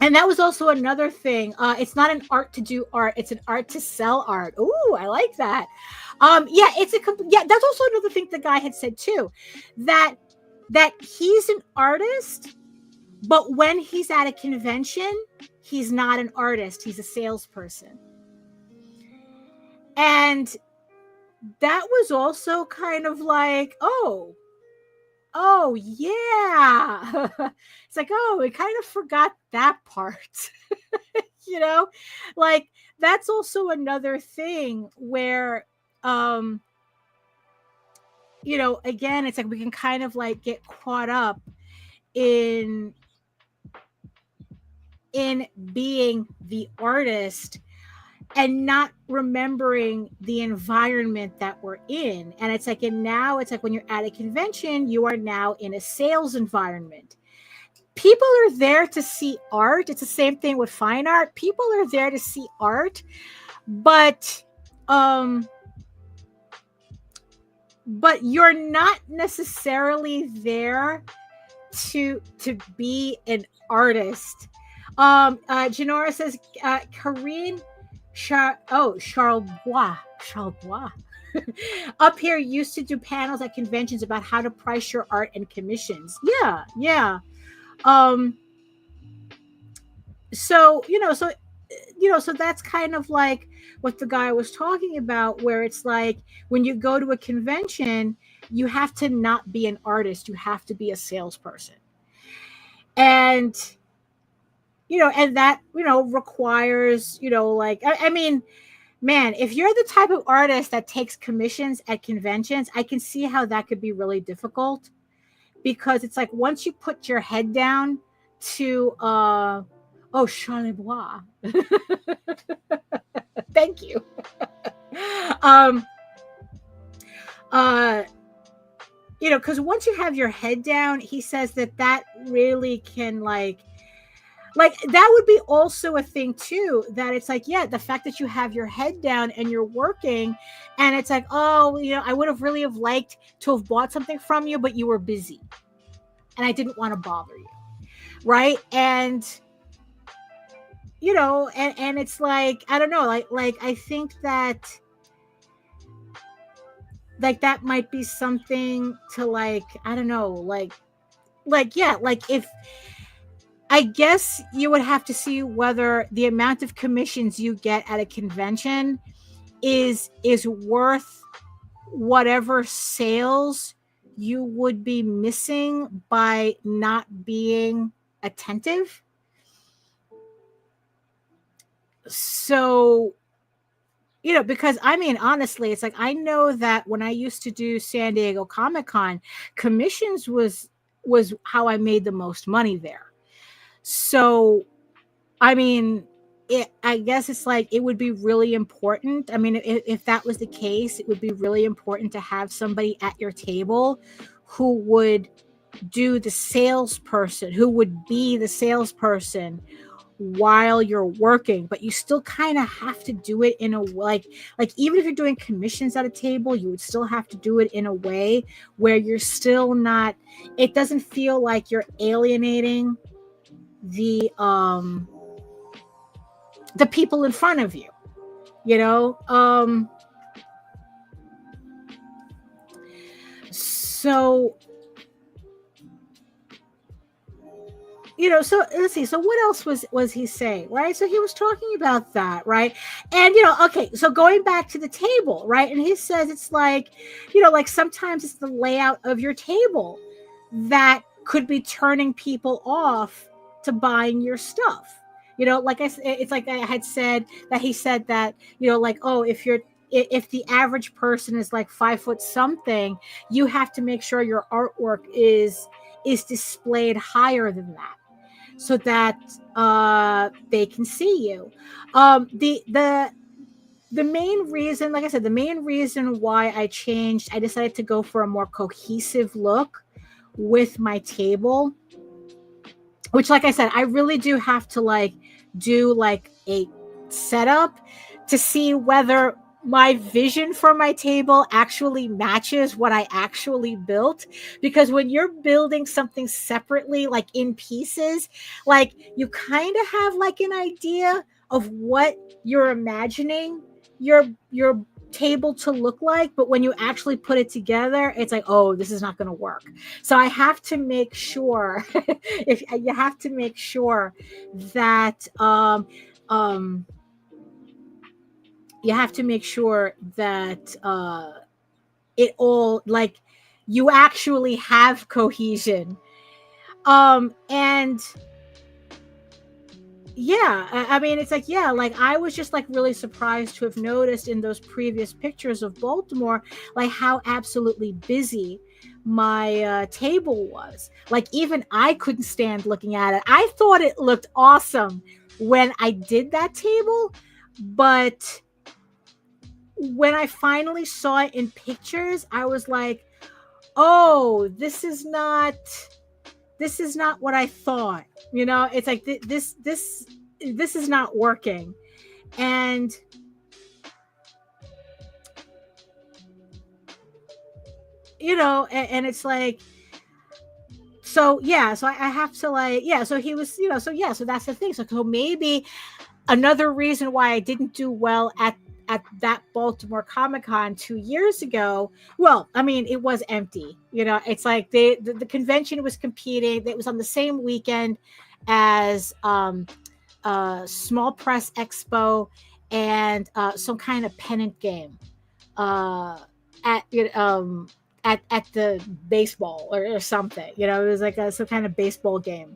And that was also another thing. It's not an art to do art. It's an art to sell art. Ooh, I like that. That's also another thing the guy had said too, that he's an artist, but when he's at a convention, he's not an artist. He's a salesperson. And that was also kind of like, oh yeah. It's like, oh, we kind of forgot that part. Like that's also another thing where, again, it's like we can kind of like get caught up in being the artist and not remembering the environment that we're in. And it's like, and now it's like when you're at a convention, you are now in a sales environment. People are there to see art. It's the same thing with fine art. People are there to see art, but you're not necessarily there to be an artist. Janora says, Karine Charlebois up here used to do panels at conventions about how to price your art and commissions. Yeah. So that's kind of like what the guy was talking about, where it's like when you go to a convention, you have to not be an artist. You have to be a salesperson. And and that, requires, I mean, man, if you're the type of artist that takes commissions at conventions, I can see how that could be really difficult, because it's like once you put your head down to, Charlebois. Thank you. Because once you have your head down, he says that really can like that would be also a thing too, that it's like, yeah, the fact that you have your head down and you're working, and it's like, oh, I would have really liked to have bought something from you, but you were busy and I didn't want to bother you. Right. And, and it's like, I don't know, like I think that that might be something to like, I don't know, yeah, like if, I guess you would have to see whether the amount of commissions you get at a convention is worth whatever sales you would be missing by not being attentive. So, because I mean, honestly, it's like, I know that when I used to do San Diego Comic-Con, commissions was how I made the most money there. So, I mean, I guess it's like, it would be really important. I mean, if that was the case, it would be really important to have somebody at your table who would do the salesperson, who would be the salesperson while you're working, but you still kind of have to do it in a like even if you're doing commissions at a table, you would still have to do it in a way where you're still not, it doesn't feel like you're alienating the people in front of you, so so let's see. So what else was he saying, right? So he was talking about that, right? And okay, so going back to the table, right? And he says it's like, like sometimes it's the layout of your table that could be turning people off to buying your stuff. Like it's like I had said that he said that, like, oh, if the average person is like 5 foot something, you have to make sure your artwork is displayed higher than that, so that they can see you. The main reason, like I said, the main reason why I decided to go for a more cohesive look with my table, which, like I said, I really do have to do a setup to see whether my vision for my table actually matches what I actually built. Because when you're building something separately, like in pieces, like you kind of have like an idea of what you're imagining your table to look like, but when you actually put it together, it's like, oh, this is not going to work. So I have to make sure if you have to make sure that you have to make sure that it all, like, you actually have cohesion. And yeah, I mean, it's like, yeah, like I was just like really surprised to have noticed in those previous pictures of Baltimore, like how absolutely busy my table was. Like even I couldn't stand looking at it. I thought it looked awesome when I did that table, but when I finally saw it in pictures, I was like, oh, this is not what I thought. It's like this is not working. And and it's like, so yeah, so I have to so he was, so that's the thing. So maybe another reason why I didn't do well at that Baltimore Comic-Con 2 years ago, well, I mean, it was empty. It's like the convention was competing. It was on the same weekend as Small Press Expo and some kind of pennant game at the baseball or something. It was like some kind of baseball game.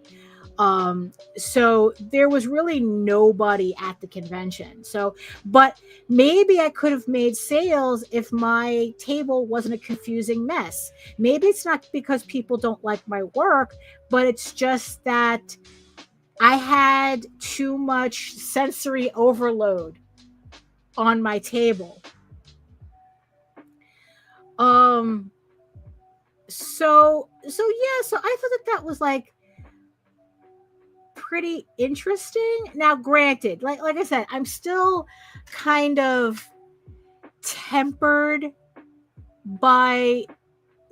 So there was really nobody at the convention. So, but maybe I could have made sales if my table wasn't a confusing mess. Maybe it's not because people don't like my work, but it's just that I had too much sensory overload on my table. So yeah, so I thought that was like pretty interesting. Now, granted, like I said, I'm still kind of tempered by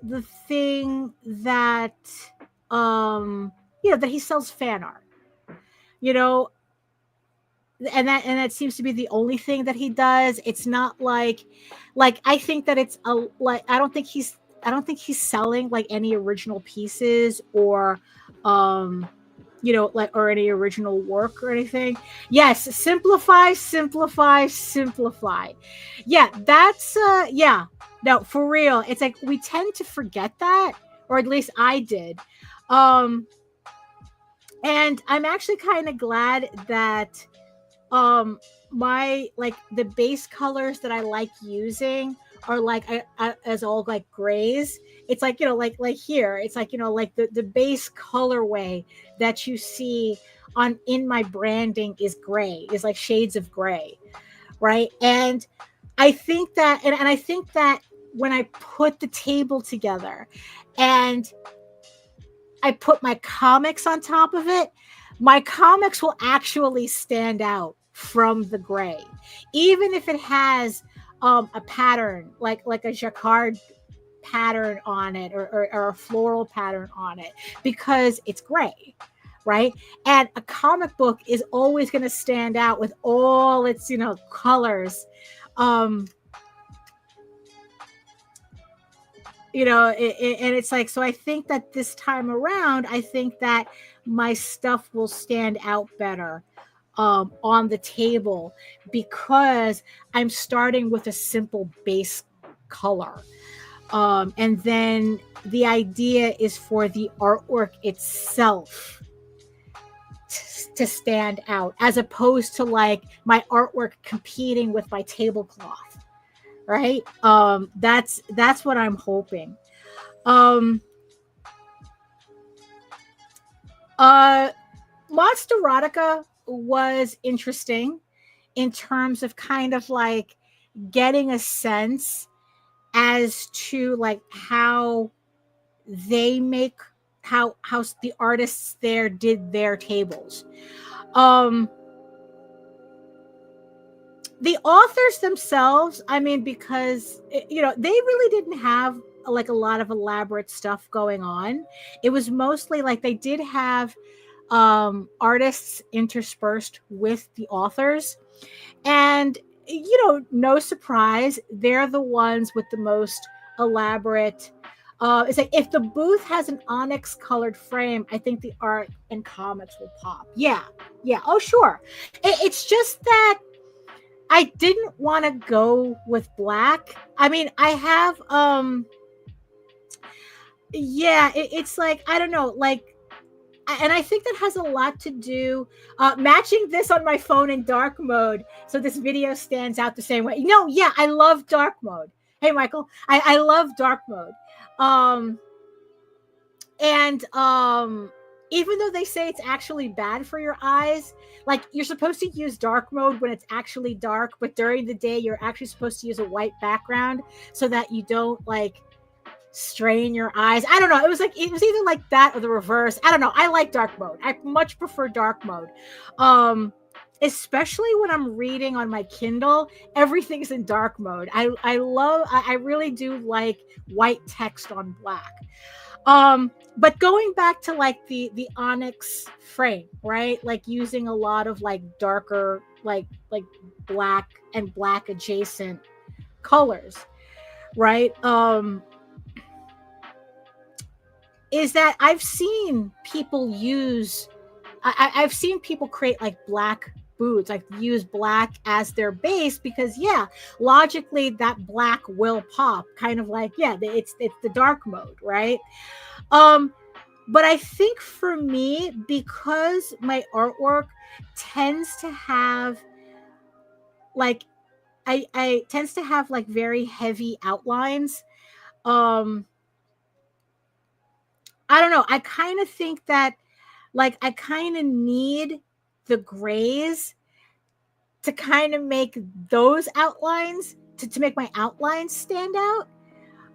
the thing that that he sells fan art, and that seems to be the only thing that he does. It's not like I think that it's I don't think he's selling like any original pieces or or any original work or anything. Yes, simplify. Yeah, that's No, for real. It's like we tend to forget that, or at least I did. Um, and I'm actually kind of glad that my like the base colors that I like using are like as all like grays. It's like, you know, like here, it's like, you know, like the base colorway that you see on in my branding is gray, is like shades of gray, right? And I think that and I think that when I put the table together and I put my comics on top of it, my comics will actually stand out from the gray, even if it has a pattern like a jacquard pattern on it, or a floral pattern on it, because it's gray, right? And a comic book is always going to stand out with all its, you know, colors. You know, and it's like, so I think that this time around, I think that my stuff will stand out better on the table, because I'm starting with a simple base color. And then the idea is for the artwork itself to stand out, as opposed to like my artwork competing with my tablecloth, right? That's what I'm hoping. Monsterotica was interesting in terms of kind of like getting a sense as to like how they make how the artists there did their tables. The authors themselves, I mean, because you know, they really didn't have like a lot of elaborate stuff going on. It was mostly like they did have artists interspersed with the authors, and you know, no surprise, they're the ones with the most elaborate. It's like if the booth has an onyx colored frame, I think the art and comics will pop. Yeah, yeah. Oh, sure. It's just that I didn't want to go with black. I mean, I have yeah, it's like, I don't know, like, and I think that has a lot to do matching this on my phone in dark mode, so this video stands out the same way. No, yeah, I love dark mode. Hey, Michael, I love dark mode. And even though they say it's actually bad for your eyes, like you're supposed to use dark mode when it's actually dark, but during the day you're actually supposed to use a white background so that you don't like strain your eyes. I don't know. It was either like that or the reverse. I don't know. I like dark mode. I much prefer dark mode. Especially when I'm reading on my Kindle, everything's in dark mode. I really do like white text on black. But going back to like the onyx frame, right? Like using a lot of like darker, like black and black adjacent colors, right? Is that I've seen people use I've seen people create like black boots, like use black as their base, because yeah, logically that black will pop, kind of like, yeah, it's the dark mode, right? But I think for me, because my artwork tends to have like I tends to have like very heavy outlines. I don't know. I kind of think that like I kind of need the grays to kind of make those outlines to make my outlines stand out.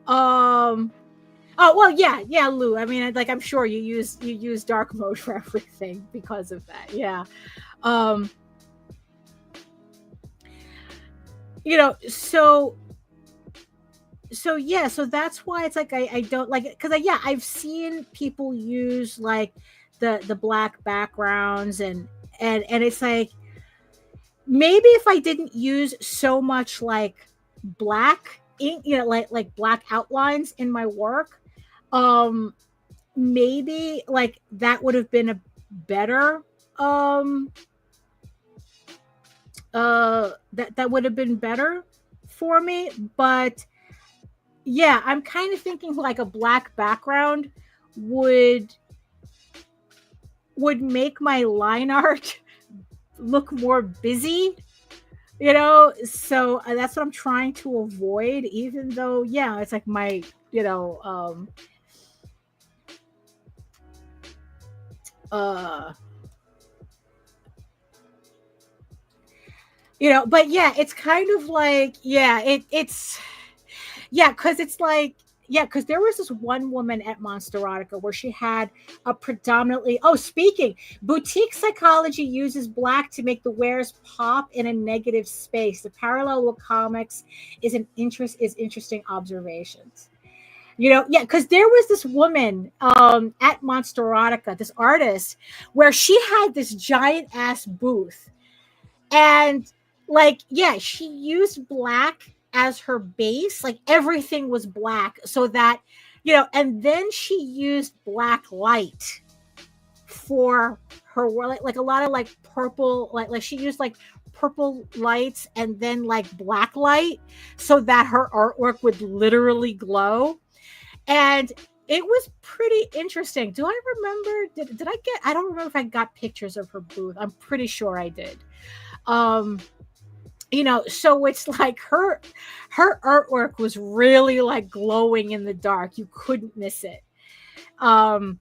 Oh well, yeah, Lou. I mean, like I'm sure you use dark mode for everything because of that. Yeah. You know, so yeah, so that's why it's like I don't like it, because yeah, I've seen people use like the black backgrounds, and it's like, maybe if I didn't use so much like black ink, you know, like black outlines in my work, maybe like that would have been a better that would have been better for me. But yeah, I'm kind of thinking like a black background would make my line art look more busy, you know. So that's what I'm trying to avoid, even though, yeah, it's like my, you know, you know, but yeah, it's kind of like, yeah, it's, yeah, because it's like, yeah, because there was this one woman at Monsterotica where she had a predominantly, oh, speaking, boutique psychology uses black to make the wares pop in a negative space. The parallel with comics is interesting observations. You know, yeah, because there was this woman at Monsterotica, this artist, where she had this giant ass booth, and like, yeah, she used black as her base, like everything was black, so that, you know, and then she used black light for her work, like a lot of like purple, like she used like purple lights and then like black light, so that her artwork would literally glow. And it was pretty interesting. Do I remember, did I get, I don't remember if I got pictures of her booth. I'm pretty sure I did. um you know, so it's like her artwork was really like glowing in the dark, you couldn't miss it. um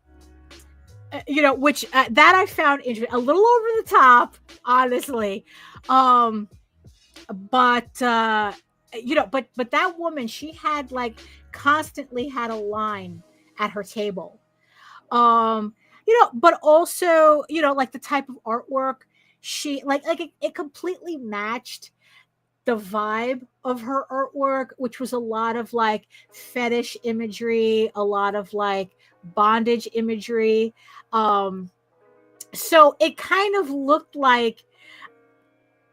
you know, which that I found interesting, a little over the top, honestly. um but you know, but that woman, she had like constantly had a line at her table. You know, but also, you know, like the type of artwork she like it completely matched the vibe of her artwork, which was a lot of like fetish imagery, a lot of like bondage imagery. So it kind of looked like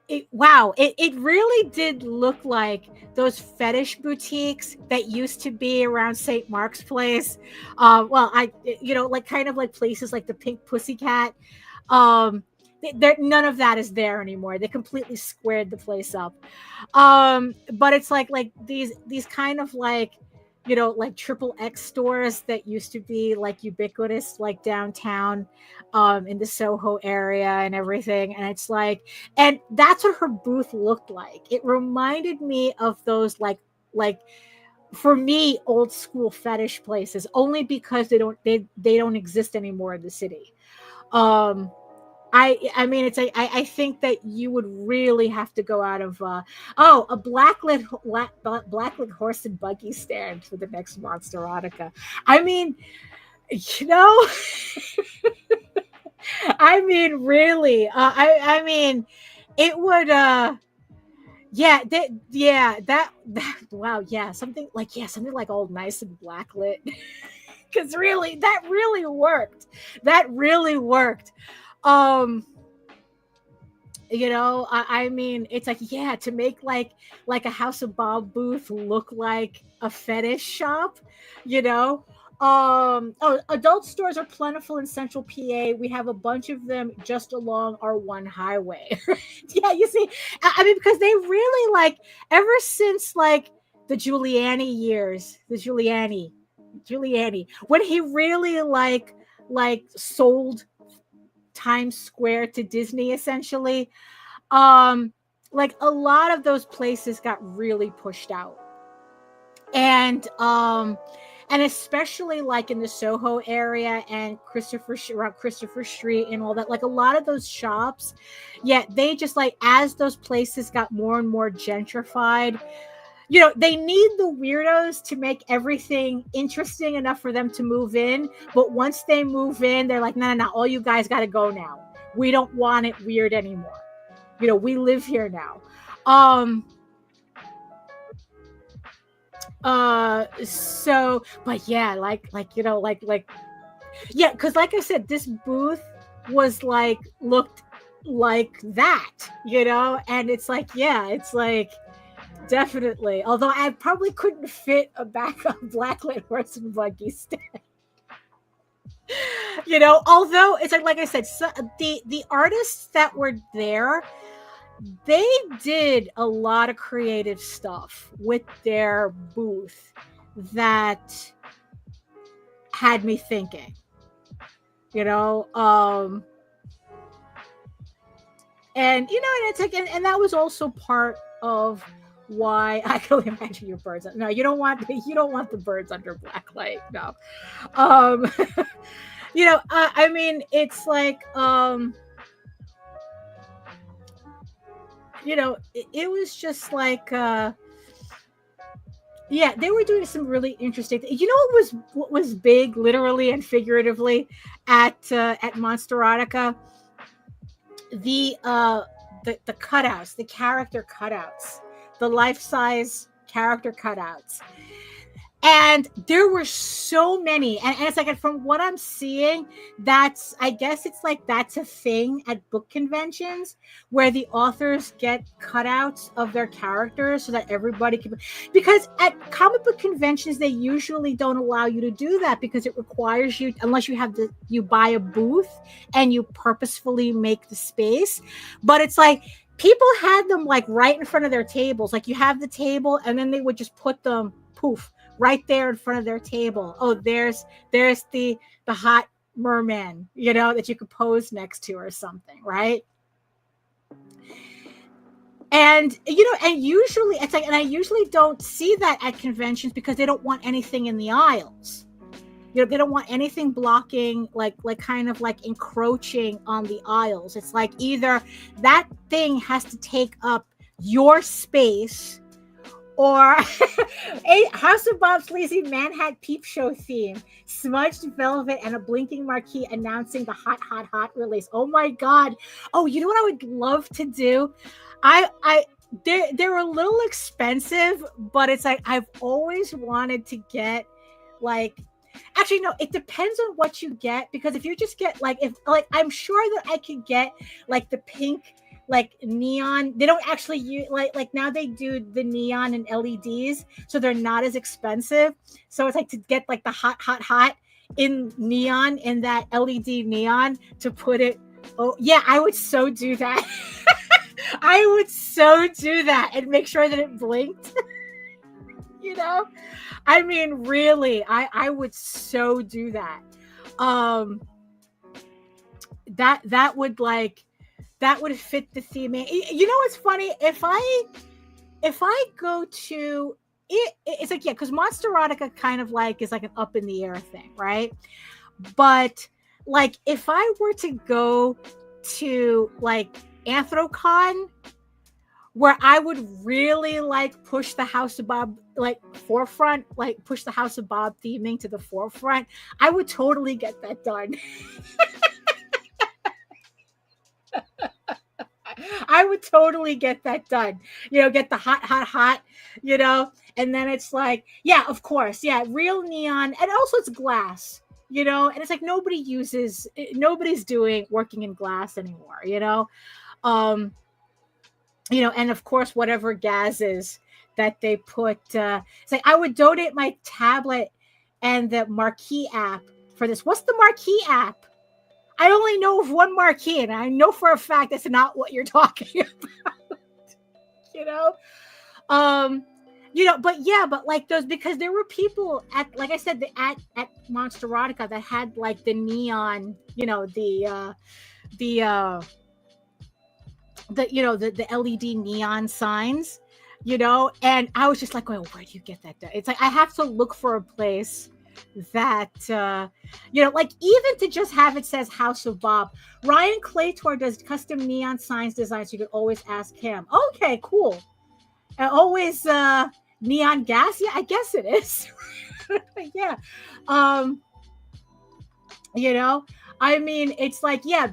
it really did look like those fetish boutiques that used to be around St. Mark's Place. Well, you know, like kind of like places like the Pink Pussycat. Um, none of that is there anymore. They completely squared the place up. But it's like these kind of like, you know, like triple X stores that used to be like ubiquitous, like downtown, in the Soho area and everything. And it's like, and that's what her booth looked like. It reminded me of those like for me, old school fetish places, only because they don't exist anymore in the city. Um, I mean, it's I think that you would really have to go out of a blacklit horse and buggy stand for the next Monsterotica. I mean, you know, I mean, really, I mean, it would that wow, yeah, something like all nice and blacklit. Because really, that really worked. That really worked. Um, you know, I mean, it's like, yeah, to make like a House of Bob booth look like a fetish shop, you know. Oh, adult stores are plentiful in central PA. We have a bunch of them just along our one highway. Yeah, you see, I mean, because they really like, ever since like the Giuliani, when he really like sold Times Square to Disney, essentially. Um, like a lot of those places got really pushed out. And and especially like in the Soho area and around Christopher Street and all that, like a lot of those shops, yeah, they just like, as those places got more and more gentrified, you know, they need the weirdos to make everything interesting enough for them to move in. But once they move in, they're like, no, all you guys got to go now. We don't want it weird anymore. You know, we live here now. So, but yeah, like you know, like yeah, because like I said, this booth was like, looked like that, you know. And it's like, yeah, it's like, definitely. Although I probably couldn't fit a back of blacklit horse and buggy stand. You know, although it's like I said, so the artists that were there, they did a lot of creative stuff with their booth. that had me thinking, you know, and you know, and it's like, and that was also part of why I can only imagine your birds. No, you don't want the birds under black light. No, um, you know, I mean, it's like, you know, it was just like, yeah, they were doing some really interesting things. You know what was big, literally and figuratively, at Monsterotica? The cutouts, the character cutouts, the life-size character cutouts. And there were so many, and it's like, from what I'm seeing, I guess it's like that's a thing at book conventions where the authors get cutouts of their characters so that everybody can, because at comic book conventions they usually don't allow you to do that because it requires you, unless you buy a booth and you purposefully make the space. But it's like people had them like right in front of their tables, like you have the table and then they would just put them poof right there in front of their table. Oh, there's the hot merman, you know, that you could pose next to or something, right? And you know, and usually it's like, and I usually don't see that at conventions because they don't want anything in the aisles. You know, they don't want anything blocking, like kind of like encroaching on the aisles. It's like either that thing has to take up your space, or a House of Bob Sleazy Manhattan Peep Show theme, smudged velvet, and a blinking marquee announcing the hot, hot, hot release. Oh my God! Oh, you know what I would love to do? They're a little expensive, but it's like I've always wanted to get like. Actually, no, it depends on what you get, because if you just get I'm sure that I could get like the pink, like neon. They don't actually use like now they do the neon and LEDs, so they're not as expensive. So it's like to get like the hot, hot, hot in neon, in that LED neon, to put it. Oh yeah, I would so do that. I would so do that and make sure that it blinked. You know, I mean, really, I would so do that. That would fit the theme. You know what's funny? If I go to it, it's like, yeah, because Monsterotica kind of like is like an up in the air thing, right? But like if I were to go to like Anthrocon, where I would really like push the House of Bob like forefront, like push the House of Bob theming to the forefront, I would totally get that done. I would totally get that done. You know, get the hot, hot, hot, you know, and then it's like, yeah, of course. Yeah. Real neon. And also it's glass, you know, and it's like nobody's working in glass anymore, you know? You know, and of course, whatever gases that they put, it's like I would donate my tablet and the Marquee app for this. What's the Marquee app? I only know of one Marquee, and I know for a fact that's not what you're talking about. You know, but like those, because there were people at, like I said, at Monsterotica that had like the neon, you know, the LED neon signs, you know, and I was just like, well, where do you get that done? It's like I have to look for a place that you know, like even to just have it says House of Bob. Ryan Claytor does custom neon signs designs, so you can always ask him. Okay, cool. And always neon gas. Yeah, I guess it is. Yeah. You know, I mean, it's like, yeah,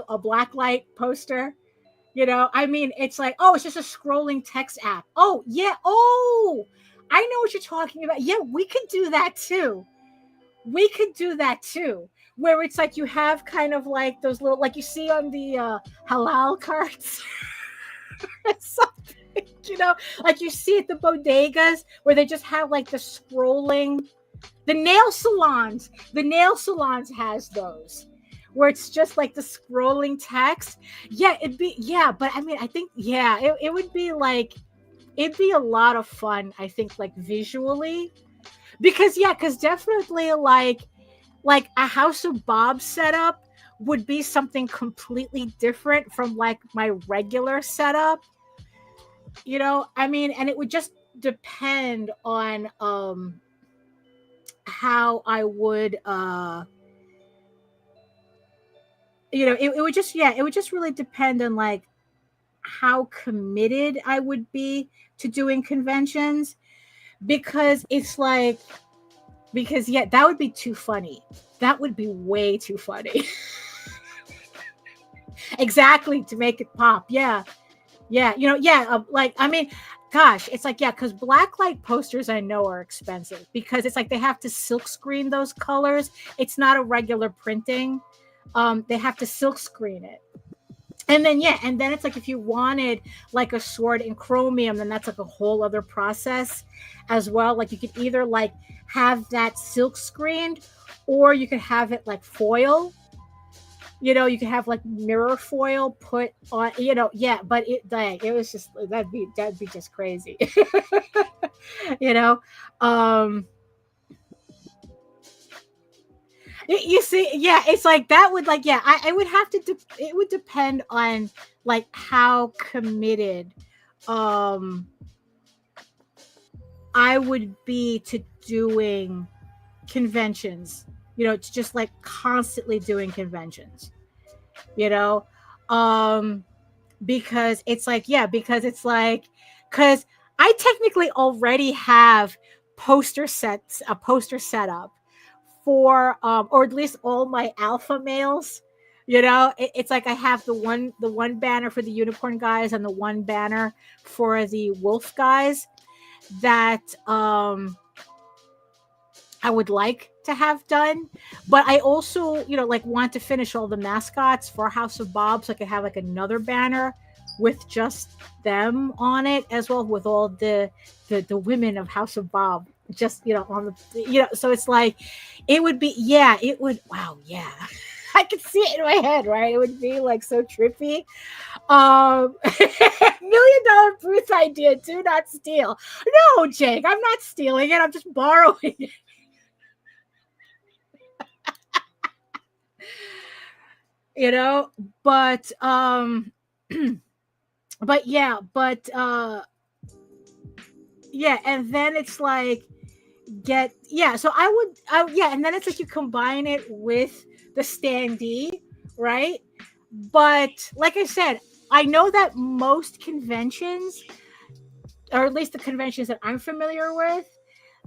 a black light poster, you know, I mean, it's like, oh, it's just a scrolling text app. Oh, yeah. Oh, I know what you're talking about. Yeah, we could do that too. Where it's like you have kind of like those little, like you see on the halal carts or something, you know, like you see at the bodegas where they just have like the scrolling. The nail salons has those where it's just like the scrolling text. Yeah, but I mean, I think, yeah, it would be like, it'd be a lot of fun, I think, like visually, because definitely like a House of Bob setup would be something completely different from like my regular setup. I mean, and it would just depend on how I would it would just it would just really depend on like how committed I would be to doing conventions, because it's like that would be too funny. That would be way too funny. Exactly, to make it pop. Yeah. Like, I mean, gosh, it's like, because blacklight posters I know are expensive, because it's like they have to silk screen those colors. It's not a regular printing. They have to silk screen it. And then it's like if you wanted like a sword in chromium, then that's like a whole other process as well. Like you could either like have that silk screened, or you could have it like foil. You could have like mirror foil put on, but it was just, that'd be just crazy. you know um you see, it's like that would like, I would have to it would depend on like how committed I would be to doing conventions, to just like constantly doing conventions, you know because it's like, because I technically already have a poster setup for or at least all my alpha males. It's like I have the one banner for the unicorn guys and the one banner for the wolf guys that I would like to have done, but I also, like want to finish all the mascots for House of Bob, so I could have like another banner with just them on it, as well with all the women of House of Bob, just on the, so it's like it would be, it would, wow, I could see it in my head, right? It would be like so trippy. $1 million booth idea, do not steal. No, Jake, I'm not stealing it, I'm just borrowing it. But and then it's like so and then it's like you combine it with the standee, right? But like I said, I know that most conventions, or at least the conventions that I'm familiar with,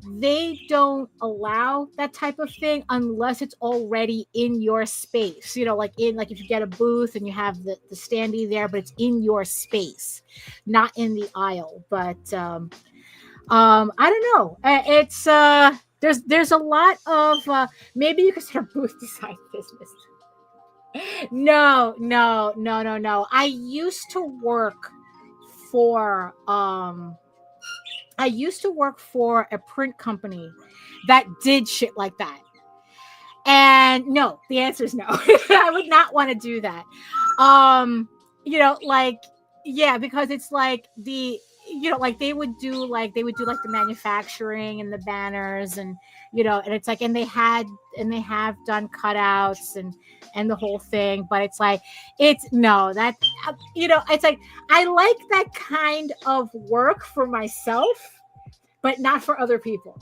they don't allow that type of thing unless it's already in your space, like if you get a booth and you have the standee there, but it's in your space, not in the aisle. But I don't know, it's there's a lot of maybe you could start a booth design business. No. I used to work for a print company that did shit like that. And no, the answer is no. I would not want to do that. Because it's like like they would do like the manufacturing and the banners, and and it's like, and they have done cutouts and the whole thing, but it's like, it's no, that it's like, I like that kind of work for myself, but not for other people.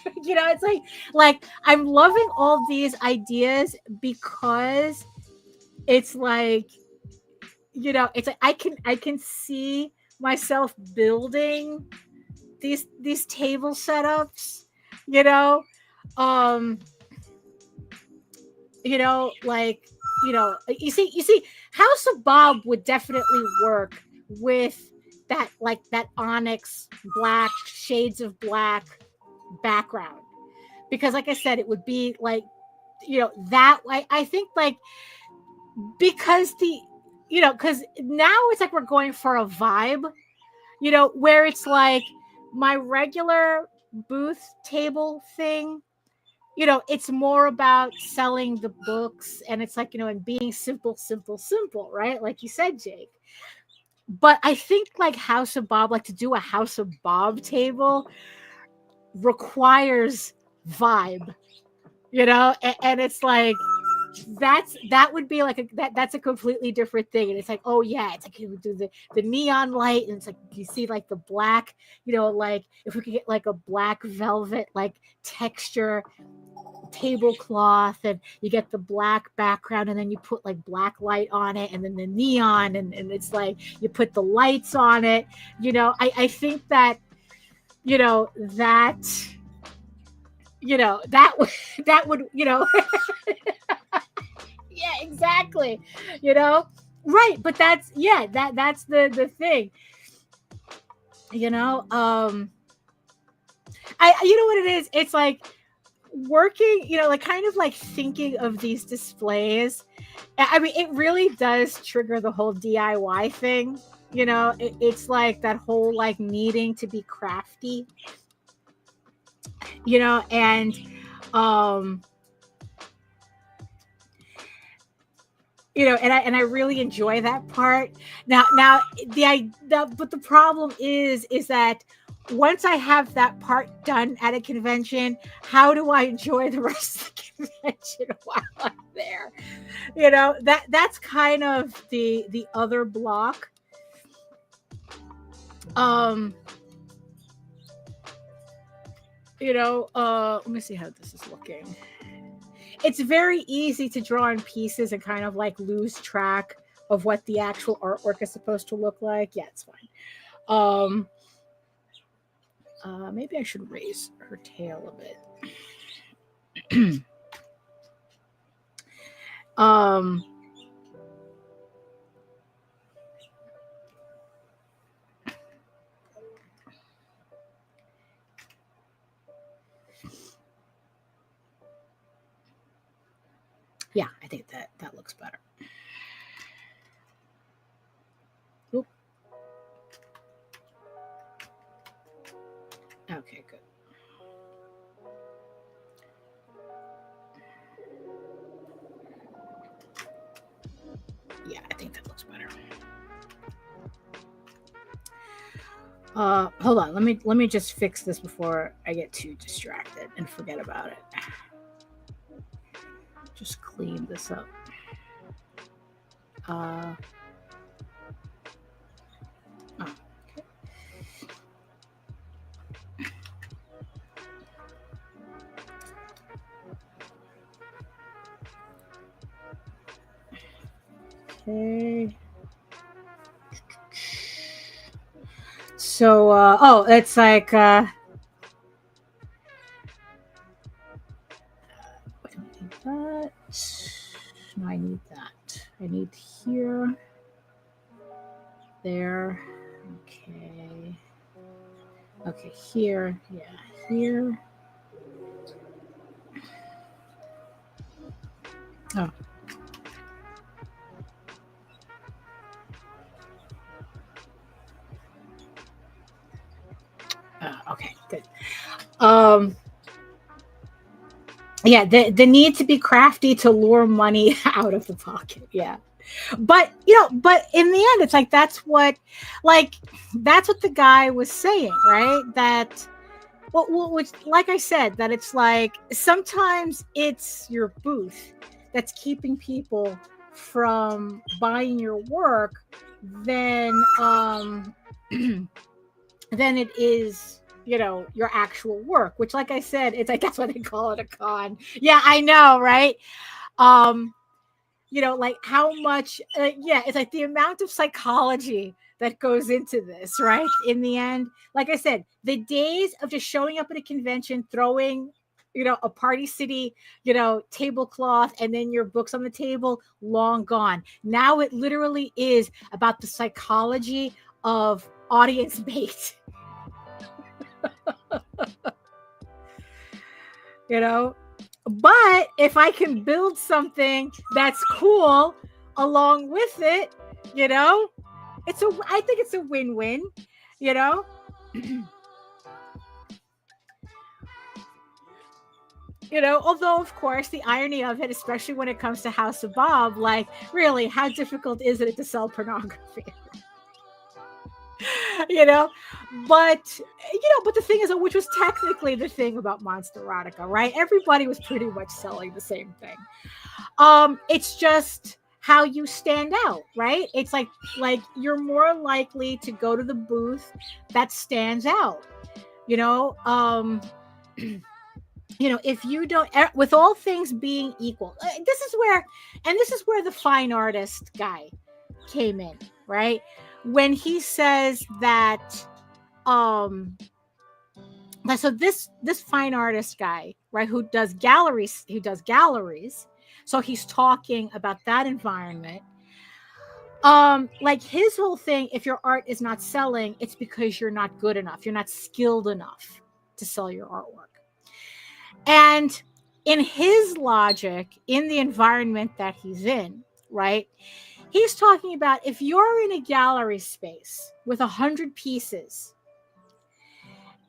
It's like I'm loving all these ideas, because it's like, it's like I can see myself building these table setups, like, you see House of Bob would definitely work with that, like that onyx black, shades of black background, because like I said, it would be like, that I think, like, because because now it's like we're going for a vibe, where it's like my regular booth table thing, it's more about selling the books, and it's like, and being simple, right? Like you said, Jake. But I think like House of Bob, like to do a House of Bob table requires vibe, and it's like that would be like that's a completely different thing. And it's like, oh yeah, it's like you would do the neon light, and it's like you see like the black, like if we could get like a black velvet like texture tablecloth, and you get the black background, and then you put like black light on it, and then the neon, and it's like you put the lights on it. I think that that that would yeah, exactly, right. But that's that's the thing, I what it is, it's like working, like kind of like thinking of these displays. I mean, it really does trigger the whole DIY thing. It's like that whole like needing to be crafty, and and I really enjoy that part. Now but the problem is that once I have that part done at a convention, how do I enjoy the rest of the convention while I'm there? That's kind of the other block. Let me see how this is looking. It's very easy to draw in pieces and kind of like lose track of what the actual artwork is supposed to look like. Yeah, it's fine. Maybe I should raise her tail a bit. Yeah, I think that looks better. Oop. Okay, good. Yeah, I think that looks better. Hold on. Let me just fix this before I get too distracted and forget about it. Just clean this up. Oh, okay. So, oh, it's like, no, I need that. I need here, there, okay. Okay, here, yeah, here. Oh. Okay, good. Yeah, the need to be crafty to lure money out of the pocket. Yeah. But but in the end, it's like that's what the guy was saying, right? That which, like I said, that it's like sometimes it's your booth that's keeping people from buying your work, then then it is your actual work, which, like I said, it's like that's why they call it a con. Yeah, I know, right? Like how much it's like the amount of psychology that goes into this, right? In the end, like I said, the days of just showing up at a convention, throwing a Party City tablecloth and then your books on the table, long gone. Now it literally is about the psychology of audience bait. But if I can build something that's cool along with it, I think it's a win-win, although of course the irony of it, especially when it comes to House of Bob, like really, how difficult is it to sell pornography? but but the thing is, which was technically the thing about Monster Erotica, right? Everybody was pretty much selling the same thing. It's just how you stand out, right? It's like you're more likely to go to the booth that stands out, if you don't, with all things being equal, this is where the fine artist guy came in, right? When he says that, so this fine artist guy, right, who does galleries, so he's talking about that environment. Like his whole thing, if your art is not selling, it's because you're not good enough, you're not skilled enough to sell your artwork. And in his logic, in the environment that he's in, right, he's talking about if you're in a gallery space with 100 pieces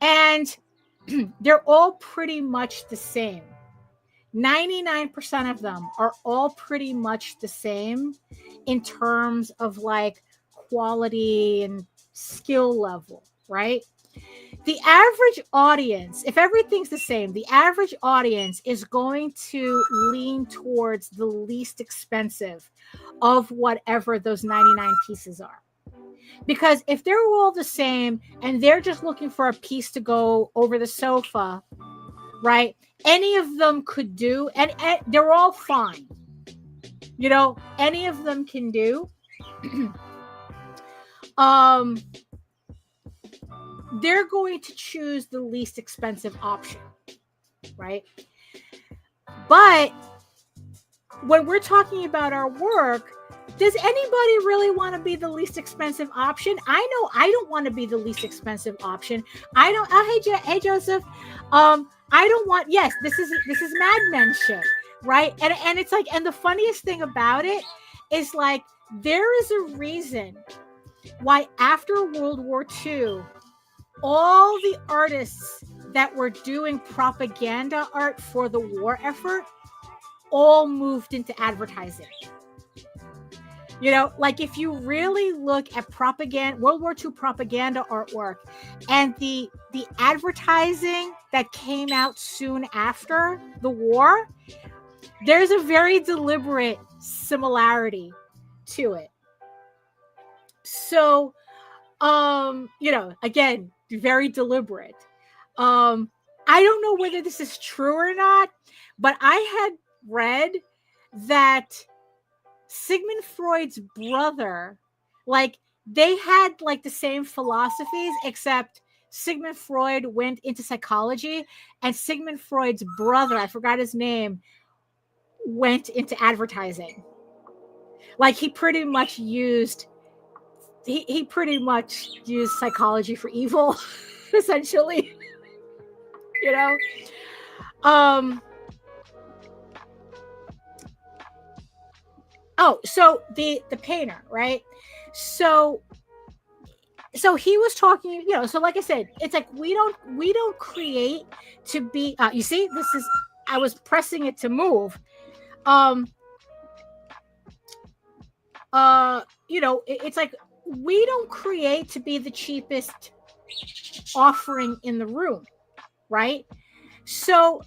and they're all pretty much the same, 99% of them are all pretty much the same in terms of like quality and skill level, right? The average audience, if everything's the same, the average audience is going to lean towards the least expensive of whatever those 99 pieces are. Because if they're all the same and they're just looking for a piece to go over the sofa, right? Any of them could do, and they're all fine. Any of them can do. They're going to choose the least expensive option, right? But when we're talking about our work, does anybody really want to be the least expensive option? I know I don't want to be the least expensive option. I don't. Hey Joseph. I don't want. Yes, this is Mad Men shit, right? And it's like, and the funniest thing about it is like there is a reason why after World War II, all the artists that were doing propaganda art for the war effort all moved into advertising. Like if you really look at World War II propaganda artwork and the advertising that came out soon after the war, there's a very deliberate similarity to it. So, again, very deliberate. I don't know whether this is true or not, but I had read that Sigmund Freud's brother, like they had like the same philosophies, except Sigmund Freud went into psychology and Sigmund Freud's brother, I forgot his name, went into advertising. Like he pretty much used psychology for evil, essentially. So the painter, right? So he was talking, so like I said, it's like we don't create to be you see, I was pressing it to move. It's like we don't create to be the cheapest offering in the room, right? So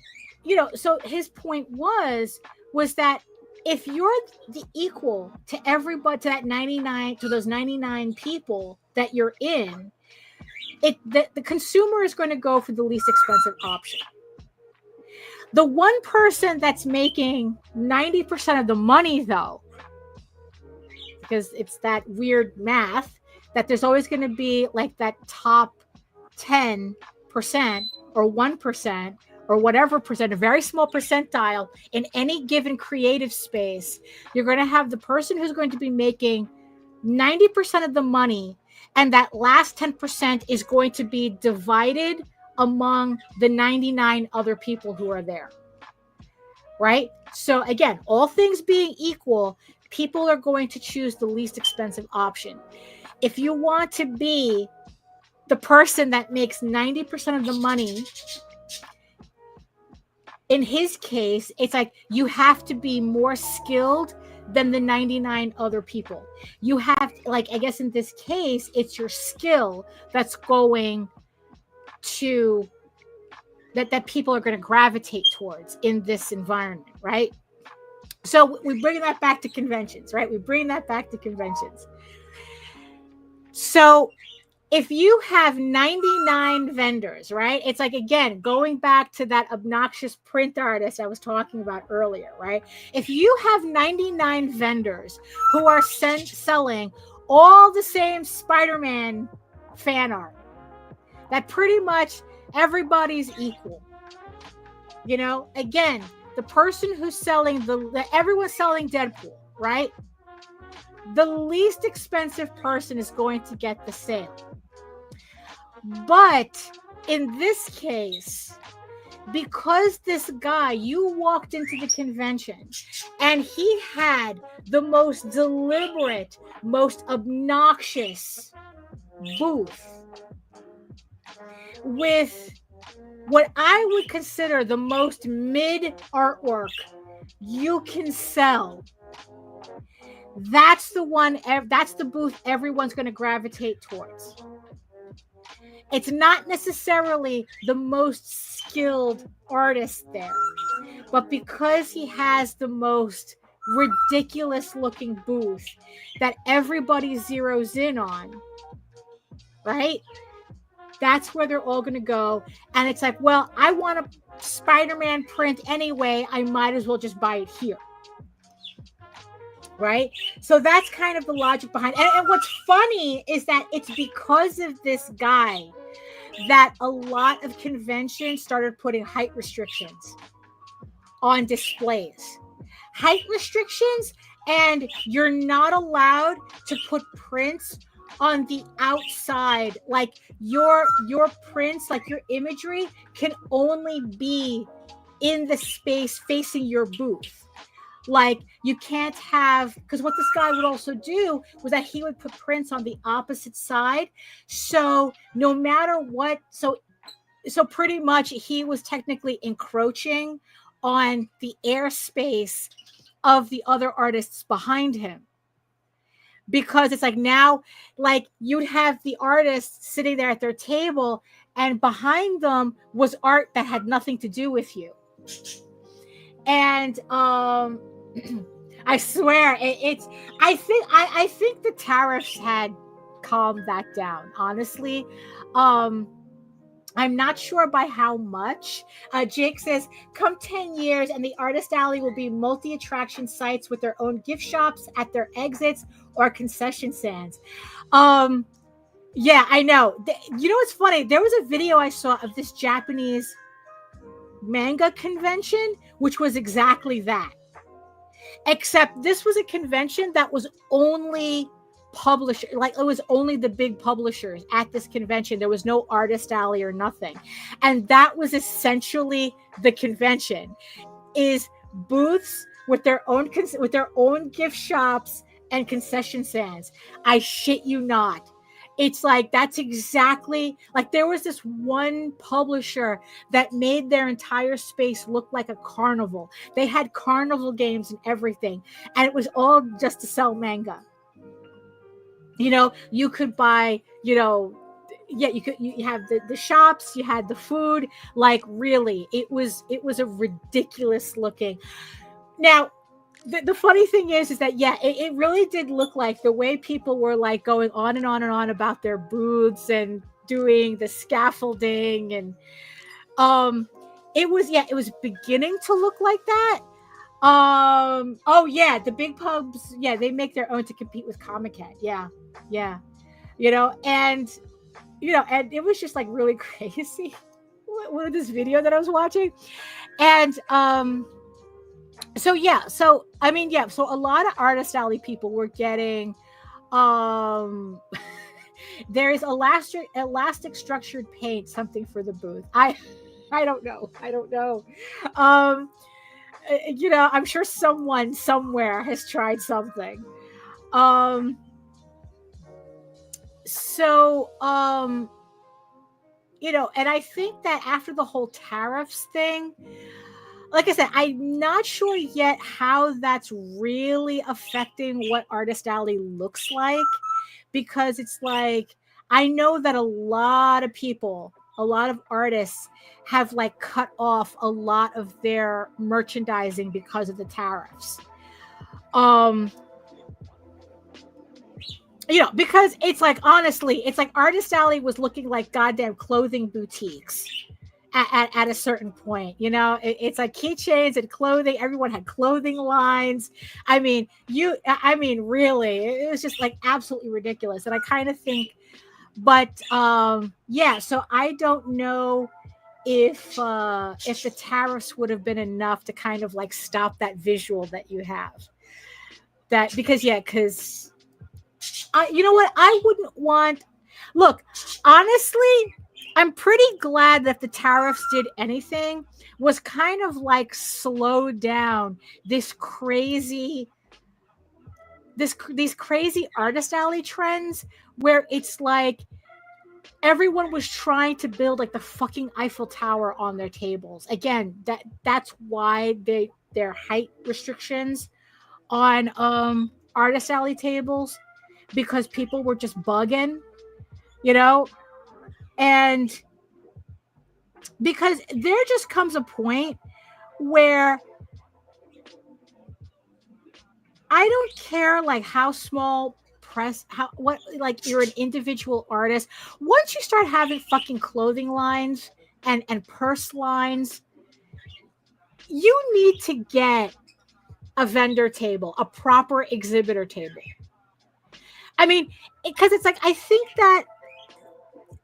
so his point was that if you're the equal to everybody, to that 99, to those 99 people that you're in, the consumer is going to go for the least expensive option. The one person that's making 90% of the money, though, because it's that weird math that there's always going to be like that top 10% or 1% or whatever percent, a very small percentile in any given creative space. You're going to have the person who's going to be making 90% of the money, and that last 10% is going to be divided among the 99 other people who are there, right? So again, all things being equal, people are going to choose the least expensive option. If you want to be the person that makes 90% of the money, in his case, it's like you have to be more skilled than the 99 other people. You have, like, I guess in this case, it's your skill that's going to that people are going to gravitate towards in this environment, right? So we bring that back to conventions, right? We bring that back to conventions. So if you have 99 vendors, right? It's like, again, going back to that obnoxious print artist I was talking about earlier, right? If you have 99 vendors who are selling all the same Spider-Man fan art, that pretty much everybody's equal. You know, again, the person who's selling everyone's selling Deadpool, right? The least expensive person is going to get the sale. But in this case, because this guy, you walked into the convention and he had the most deliberate, most obnoxious booth with what I would consider the most mid artwork you can sell. That's the booth everyone's going to gravitate towards. It's not necessarily the most skilled artist there, but because he has the most ridiculous looking booth that everybody zeroes in on, right? That's where they're all going to go. And it's like, well, I want a Spider-Man print anyway. I might as well just buy it here. Right? So that's kind of the logic behind it. And what's funny is that it's because of this guy that a lot of conventions started putting height restrictions on displays. Height restrictions, and you're not allowed to put prints on the outside. Like your prints, like your imagery can only be in the space facing your booth. Like you can't have, because what this guy would also do was that he would put prints on the opposite side. So no matter what, so pretty much he was technically encroaching on the airspace of the other artists behind him. Because it's like now, like you'd have the artists sitting there at their table and behind them was art that had nothing to do with you. And I swear I think the tariffs had calmed that down, honestly. I'm not sure by how much. Jake says, come 10 years and the artist alley will be multi-attraction sites with their own gift shops at their exits or concession stands. Yeah, I know. You know what's funny? There was a video I saw of this Japanese manga convention, which was exactly that. Except this was a convention that was only publisher, like it was only the big publishers at this convention. There was no artist alley or nothing. And that was essentially the convention, is booths with their own gift shops and concession stands. I shit you not. It's like, that's exactly, like there was this one publisher that made their entire space look like a carnival. They had carnival games and everything. And it was all just to sell manga. You know, you could buy, you know, yeah, you have the shops, you had the food, like really, it was a ridiculous looking. Now, the funny thing is that, yeah, it really did look like the way people were like going on and on and on about their booths and doing the scaffolding. And it was beginning to look like that. Oh yeah, the big pubs, yeah, they make their own to compete with Comic-Con. Yeah. You know, and it was just like really crazy with this video that I was watching. And so I mean, yeah, so a lot of artist alley people were getting there is elastic structured paint, something for the booth. I don't know. You know, I'm sure someone somewhere has tried something. You know, and I think that after the whole tariffs thing, like I said, I'm not sure yet how that's really affecting what Artist Alley looks like, because it's like, I know that a lot of people, a lot of artists have like cut off a lot of their merchandising because of the tariffs. Because it's like, honestly, it's like Artist Alley was looking like goddamn clothing boutiques at a certain point. It's like keychains and clothing. Everyone had clothing lines. I mean, really, it was just like absolutely ridiculous. And I kind of think, but yeah, so I don't know if the tariffs would have been enough to kind of like stop that visual that you have. Because you know what? I wouldn't want. Look, honestly, I'm pretty glad that the tariffs did anything was kind of like slow down these crazy Artist Alley trends where it's like everyone was trying to build like the fucking Eiffel Tower on their tables. Again, that's why their height restrictions on Artist Alley tables, because people were just bugging, and because there just comes a point where I don't care like how small like you're an individual artist. Once you start having fucking clothing lines and purse lines, you need to get a vendor table, a proper exhibitor table. I mean, because it's like, I think that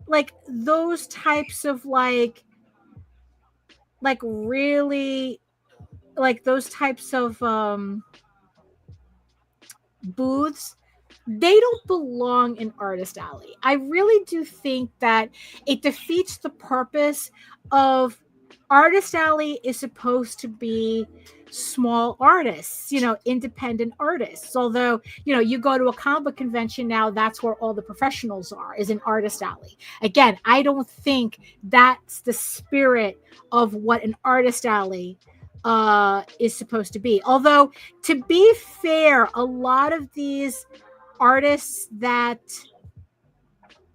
like those types of like really like those types of booths, they don't belong in Artist Alley. I really do think that it defeats the purpose of Artist Alley. Is supposed to be small artists, independent artists. Although, you go to a comic book convention now, that's where all the professionals is in Artist Alley. Again, I don't think that's the spirit of what an Artist Alley is supposed to be. Although, to be fair, a lot of these artists that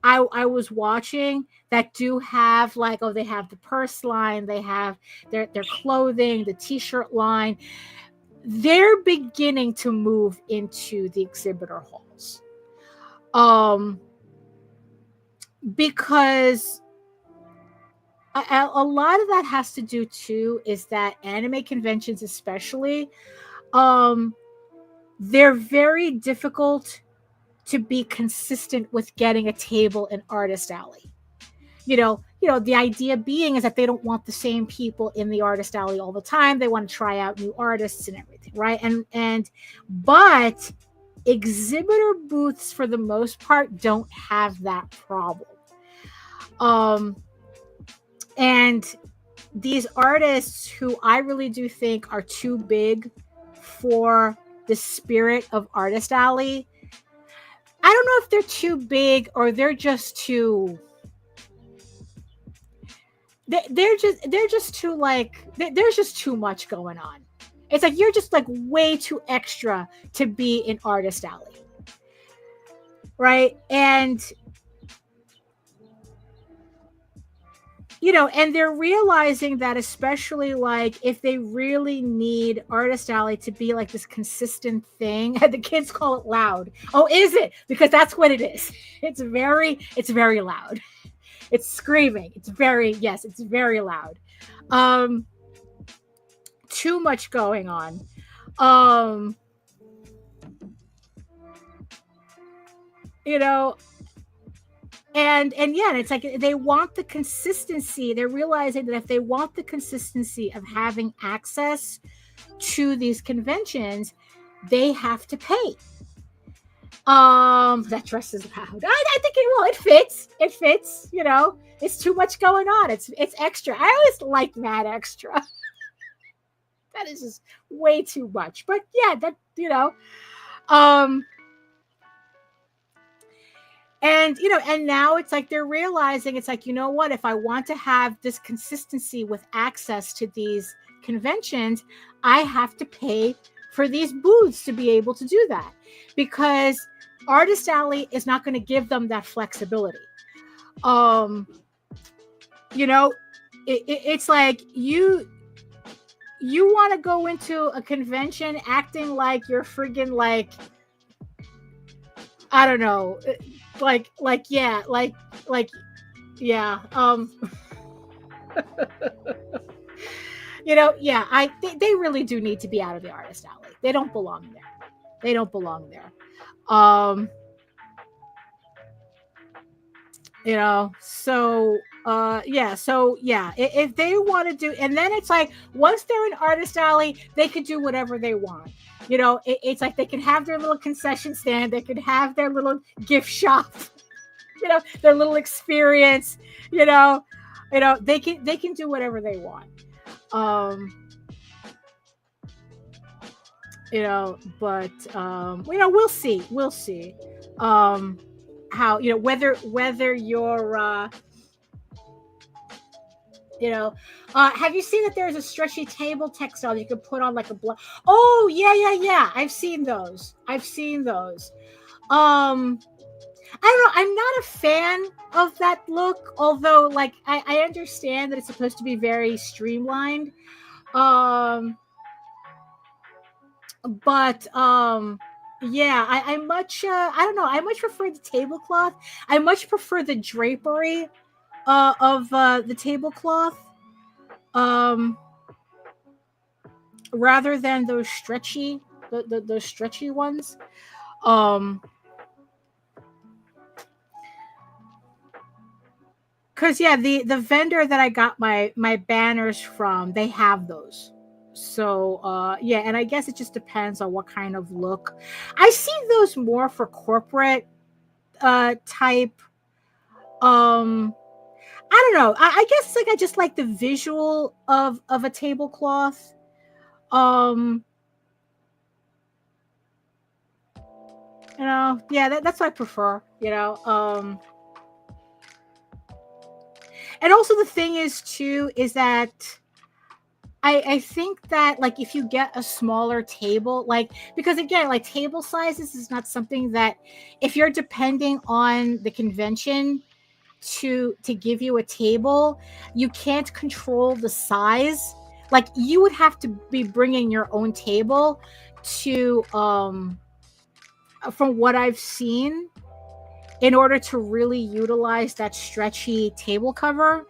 I was watching that do have like, they have the purse line, they have their clothing, the t-shirt line, they're beginning to move into the exhibitor halls. Because a lot of that has to do too is that anime conventions especially, they're very difficult to be consistent with getting a table in Artist Alley. The idea being is that they don't want the same people in the Artist Alley all the time. They want to try out new artists and everything, right? But exhibitor booths, for the most part, don't have that problem. And these artists who I really do think are too big for the spirit of Artist Alley, I don't know if they're too big or they're just too. They're just too like. There's just too much going on. It's like you're just like way too extra to be in Artist Alley, right? And and they're realizing that, especially like if they really need Artist Alley to be like this consistent thing. The kids call it loud. Oh, is it? Because that's what it is. It's very loud. It's screaming. It's very loud. Too much going on. And yeah, it's like they want the consistency. They're realizing that if they want the consistency of having access to these conventions, they have to pay. That dress is loud. I think it fits. It fits. It's too much going on. It's extra. I always like mad extra. That is just way too much. But yeah, that and and now it's like they're realizing, it's like, what, if I want to have this consistency with access to these conventions, I have to pay for these booths to be able to do that, because Artist Alley is not going to give them that flexibility. You know, it's like you want to go into a convention acting like you're friggin' like, I don't know, yeah. You know, yeah, they really do need to be out of the Artist Alley. They don't belong there. They don't belong there. You know, so if they want to do, and then it's like, once they're in Artist Alley, they could do whatever they want. You know, it's like they can have their little concession stand, they could have their little gift shop, you know, their little experience, you know, they can do whatever they want. You know, but you know, we'll see. How, you know, whether you're you know, have you seen that there's a stretchy table textile you can put on like a oh yeah, I've seen those. I don't know, I'm not a fan of that look, although like I understand that it's supposed to be very streamlined, but yeah, I much I don't know, I much prefer the tablecloth. I much prefer the drapery of the tablecloth, rather than those stretchy those stretchy ones. Because yeah, the vendor that I got my banners from, they have those. So yeah, and I guess it just depends on what kind of look. I see those more for corporate type. I don't know. I guess like I just like the visual of a tablecloth. You know, yeah, that's what I prefer, you know. And also the thing is too, is that I think that like if you get a smaller table, like, because again, like table sizes is not something that, if you're depending on the convention to give you a table, you can't control the size. Like you would have to be bringing your own table to from what I've seen, in order to really utilize that stretchy table cover,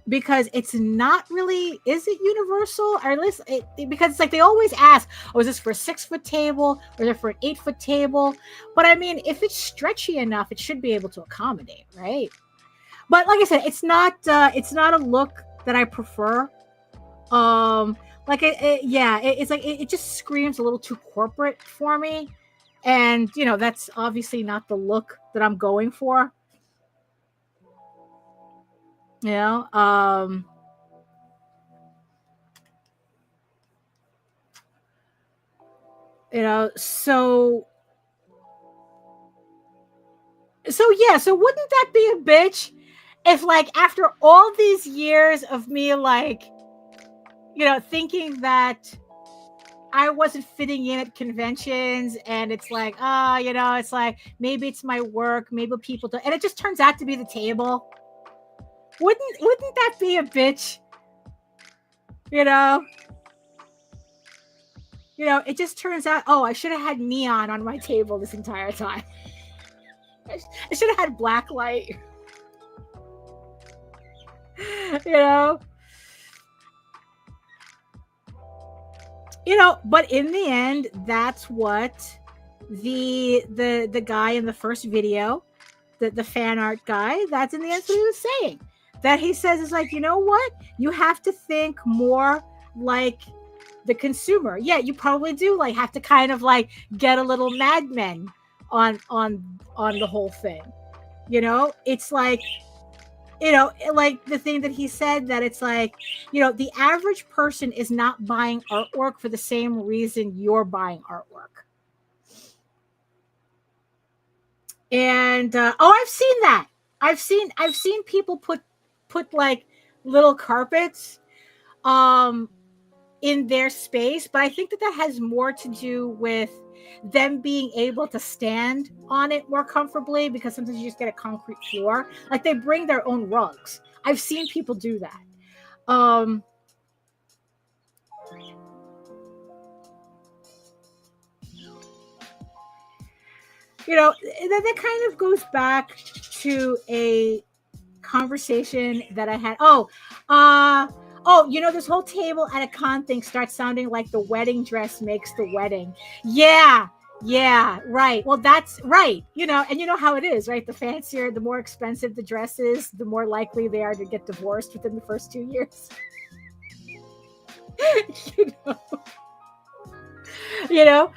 because it's not really, is it universal? Or at least because it's like they always ask, oh, is this for a 6-foot table or is it for an 8-foot table? But I mean, if it's stretchy enough, it should be able to accommodate, right? But like I said, it's not a look that I prefer. Like it's like it just screams a little too corporate for me, and you know, that's obviously not the look that I'm going for. You know, you know, so yeah, so wouldn't that be a bitch if, like, after all these years of me, like, you know, thinking that I wasn't fitting in at conventions, and it's like, you know, it's like, maybe it's my work, maybe people do, and it just turns out to be the table. Wouldn't that be a bitch? You know? You know, it just turns out, oh, I should have had neon on my table this entire time. I should have had black light. You know? You know, but in the end, that's what the guy in the first video, the fan art guy, that's in the end what he was saying. That he says is like, you know what? You have to think more like the consumer. Yeah, you probably do like have to kind of like get a little Mad Men on the whole thing. You know, it's like, you know, like the thing that he said, that it's like, you know, the average person is not buying artwork for the same reason you're buying artwork. And I've seen that. I've seen people put like little carpets in their space, but I think that has more to do with them being able to stand on it more comfortably, because sometimes you just get a concrete floor. Like they bring their own rugs. I've seen people do that. You know, that kind of goes back to a conversation that I had. You know, this whole table at a con thing starts sounding like the wedding dress makes the wedding. Yeah, right. Well, that's right. You know, and you know how it is, right? The fancier, the more expensive the dress is, the more likely they are to get divorced within the first 2 years. you know, you know,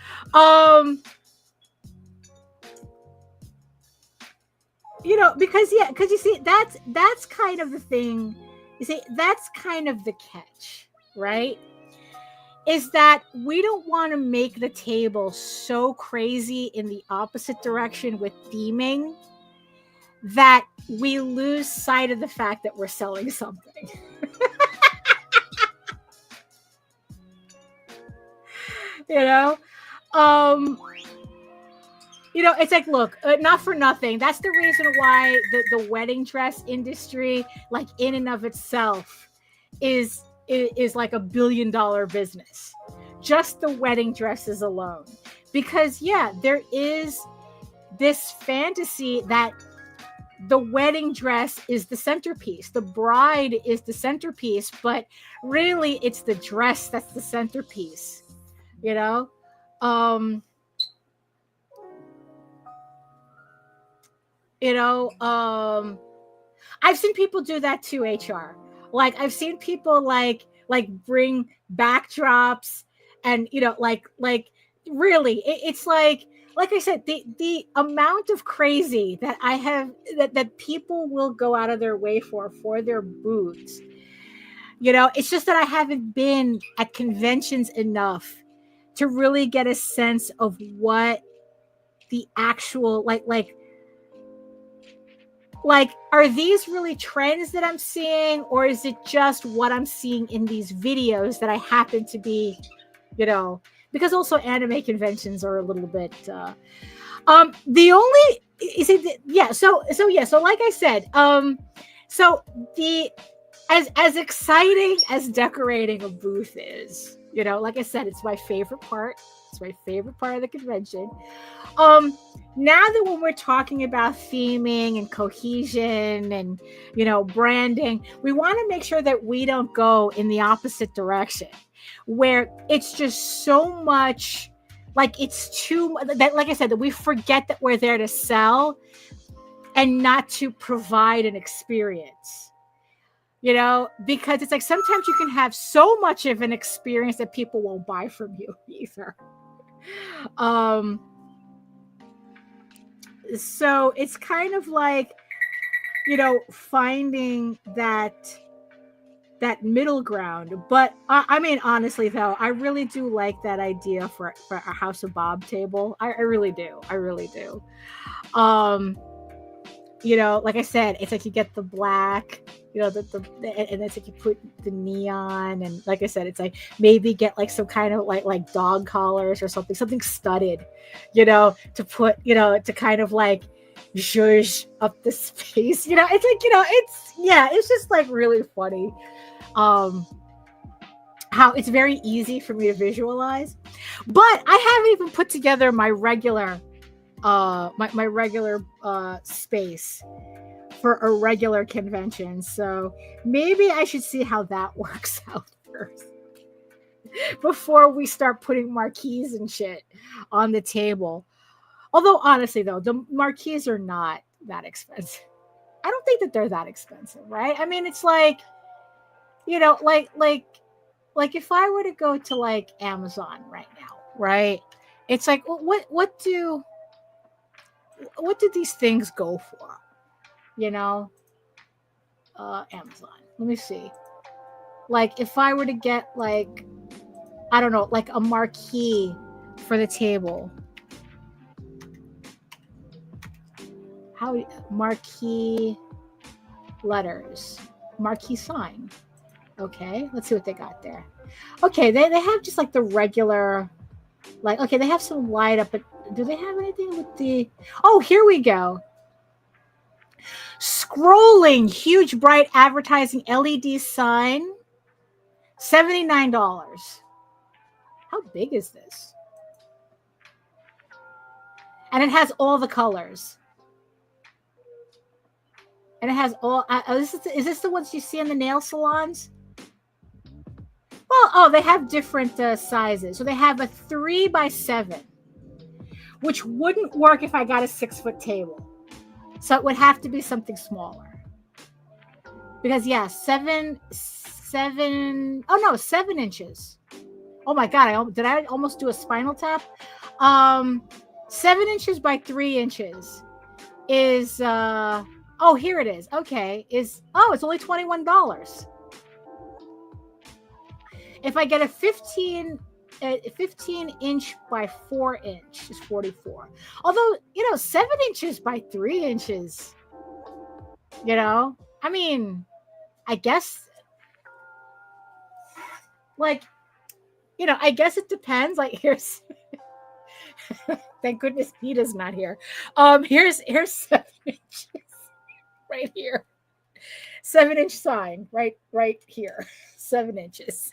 you know, because you see, that's kind of the thing. You see, that's kind of the catch, right? Is that we don't want to make the table so crazy in the opposite direction with theming that we lose sight of the fact that we're selling something. You know? You know, it's like, look, not for nothing. That's the reason why the wedding dress industry, like in and of itself, is like $1 billion business. Just the wedding dresses alone. Because there is this fantasy that the wedding dress is the centerpiece. The bride is the centerpiece, but really it's the dress that's the centerpiece. You know? I've seen people do that too, HR. Like I've seen people like bring backdrops and like really it's like I said, the amount of crazy that I have that people will go out of their way for their booths. It's just that I haven't been at conventions enough to really get a sense of what the actual like are these really trends that I'm seeing, or is it just what I'm seeing in these videos that I happen to be, because also anime conventions are a little bit the only is it so like I said, so the as exciting as decorating a booth is, like I said, it's my favorite part. It's my favorite part of the convention. Now that when we're talking about theming and cohesion and, branding, we want to make sure that we don't go in the opposite direction where it's just so much like it's too that, like I said, that we forget that we're there to sell and not to provide an experience. Because it's like sometimes you can have so much of an experience that people won't buy from you either. So it's kind of like, finding that middle ground. But I mean, honestly, though, I really do like that idea for a House of Bob table. I really do. I really do. Like I said, it's like you get the black, and it's like you put the neon, and like I said, it's like maybe get like some kind of like dog collars or something studded, to put, to kind of like zhuzh up the space. It's like, it's just like really funny. How it's very easy for me to visualize, but I haven't even put together my regular my regular space for a regular convention. So maybe I should see how that works out first before we start putting marquees and shit on the table. Although honestly though, the marquees are not that expensive. I don't think that they're that expensive, right? I mean, it's like, like if I were to go to like Amazon right now, right? It's like, what do these things go for? Amazon. Let me see. Like if I were to get like, I don't know, like a marquee for the table. How marquee letters. marquee sign. Okay, let's see what they got there. Okay, they have just like the regular, like, okay, they have some light up, but do they have anything with the, oh, here we go. Scrolling, huge, bright advertising LED sign, $79. How big is this? And it has all the colors. And it has all, is this the ones you see in the nail salons? Well, oh, they have different sizes. So they have a 3x7, which wouldn't work if I got a 6-foot table. So it would have to be something smaller. Because, yeah, 7 inches. Oh my God, did I almost do a spinal tap? 7 inches by 3 inches is, oh, here it is. Okay, it's only $21. If I get a 15 inch by 4 inch is $44. Although, 7 inches by 3 inches, I mean, I guess, like, I guess it depends. Like, here's, thank goodness Peter's not here. Here's 7 inches right here. 7-inch sign right here. 7 inches.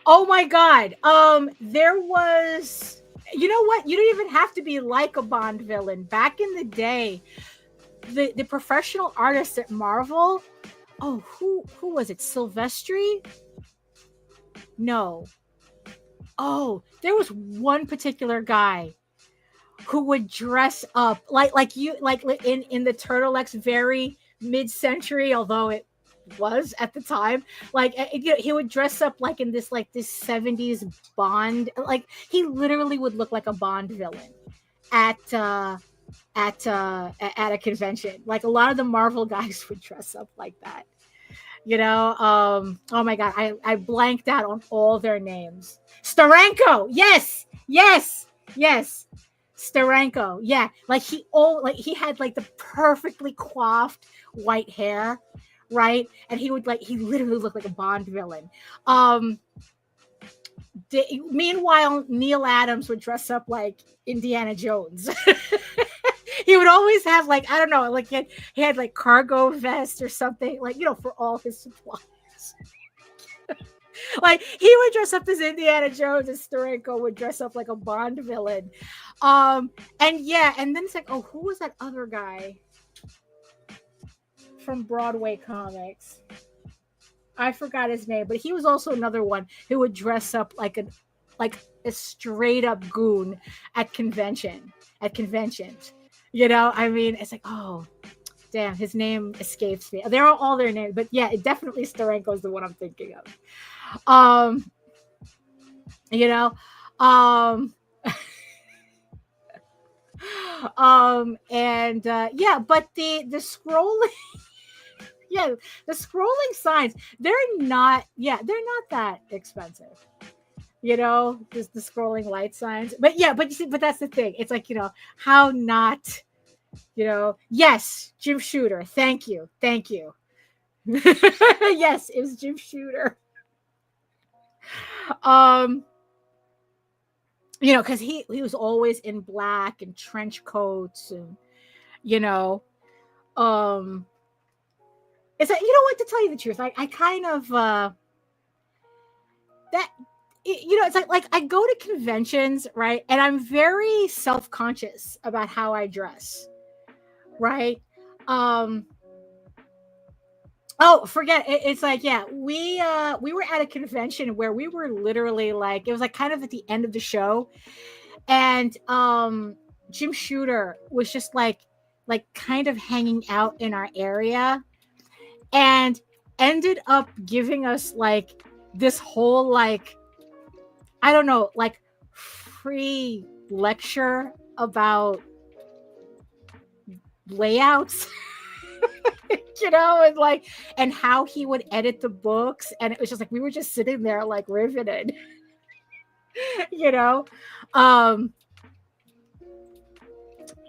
Oh my God. There was, you know what? You don't even have to be like a Bond villain. Back in the day, the professional artists at Marvel, who was it? Silvestri? No. Oh, there was one particular guy who would dress up like in the turtlenecks, very mid-century, although it was at the time. Like, he would dress up like in this 70s Bond. Like, he literally would look like a Bond villain at a convention. Like, a lot of the Marvel guys would dress up like that. Oh my God, I blanked out on all their names. Steranko, yes. Steranko, yeah. Like, he had like the perfectly coiffed white hair, right? And he literally looked like a Bond villain. Meanwhile, Neil Adams would dress up like Indiana Jones. He would always have, like, I don't know, like he had like cargo vest or something, like, for all his supplies. Like, he would dress up as Indiana Jones, and Steranko would dress up like a Bond villain. And then it's like, who was that other guy from Broadway comics? I forgot his name, but he was also another one who would dress up like a straight up goon at conventions. I mean, it's like, oh, damn, his name escapes me. They're all their names, but yeah, definitely Steranko is the one I'm thinking of. But the scrolling, the scrolling signs, they're not that expensive. Just the scrolling light signs. But you see, but that's the thing. It's like, how not, yes, Jim Shooter. Thank you. Yes, it was Jim Shooter. Because he was always in black and trench coats, and it's like, what, to tell you the truth, I kind of that. It's like I go to conventions, right? And I'm very self-conscious about how I dress, right? Forget it. It's like, yeah, we were at a convention where we were literally like, it was like kind of at the end of the show, and Jim Shooter was just like kind of hanging out in our area, and ended up giving us like this whole, like, I don't know, like, free lecture about layouts, and how he would edit the books. And it was just like, we were just sitting there like riveted,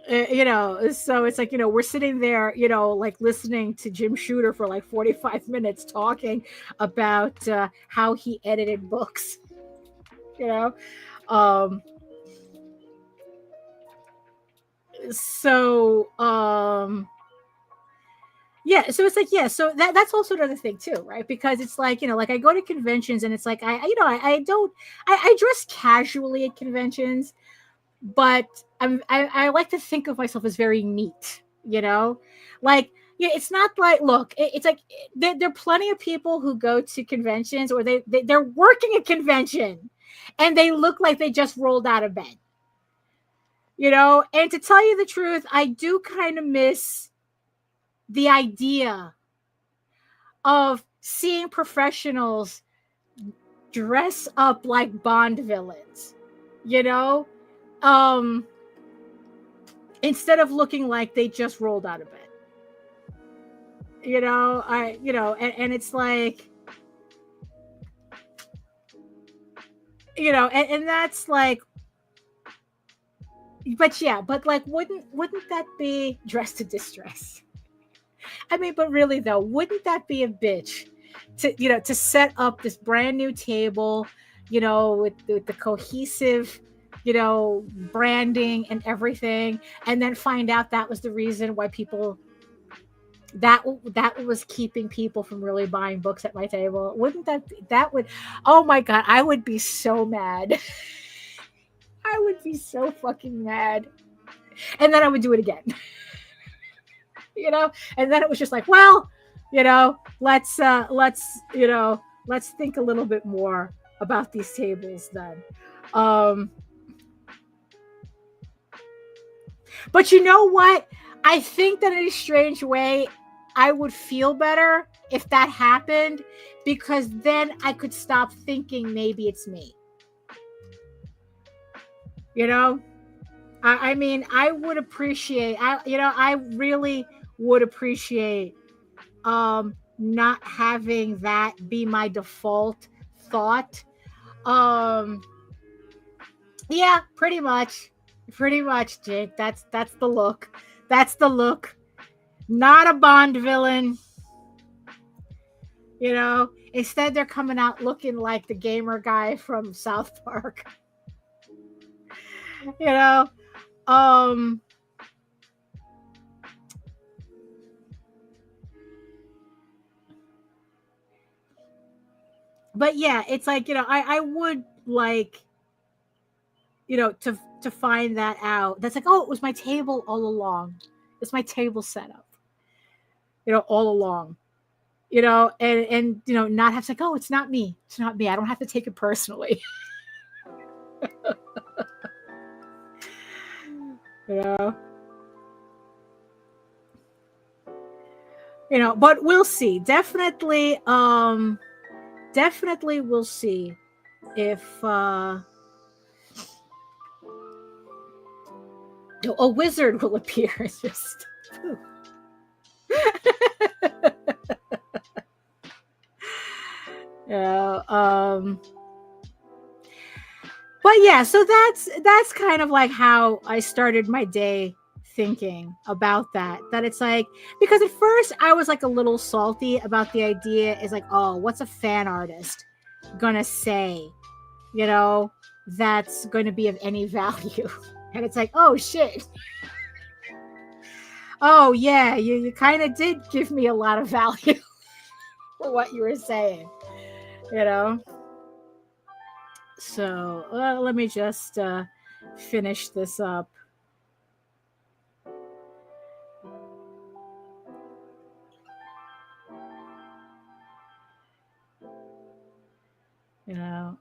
So it's like, we're sitting there, like listening to Jim Shooter for like 45 minutes talking about how he edited books, you know? Um, so, yeah, so it's like, yeah, so that's also another thing too, right? Because it's like, like I go to conventions and it's like, I don't, I dress casually at conventions, but I like to think of myself as very neat, like, yeah, it's not like, look, it's like there are plenty of people who go to conventions or they're working a convention and they look like they just rolled out of bed, and to tell you the truth, I do kind of miss the idea of seeing professionals dress up like Bond villains, you know um instead of looking like they just rolled out of bed. And it's like, and that's like, but yeah, but like, wouldn't that be dressed to distress? I mean, but really though, wouldn't that be a bitch to set up this brand new table, with the cohesive, branding and everything, and then find out that was the reason why people that was keeping people from really buying books at my table? Wouldn't that would, oh my God, I would be so mad. I would be so fucking mad. And then I would do it again. And then it was just like, well, let's think a little bit more about these tables then. But you know what? I think that in a strange way, I would feel better if that happened, because then I could stop thinking maybe it's me. I mean, I would appreciate, I really would appreciate not having that be my default thought. Yeah, pretty much, Jake. That's the look. That's the look. Not a Bond villain. Instead they're coming out looking like the gamer guy from South Park. But yeah, it's like, I would like, to find that out. That's like, oh, it was my table all along. It's my table setup, all along, and not have to like, oh, it's not me. It's not me. I don't have to take it personally. But we'll see. Definitely we'll see if a wizard will appear. It's just but yeah, so that's kind of like how I started my day, thinking about that it's like, because at first I was like a little salty about the idea. Is like, oh, what's a fan artist gonna say, that's going to be of any value? And it's like, oh shit. Oh yeah, you kind of did give me a lot of value for what you were saying, So let me just finish this up. Yeah.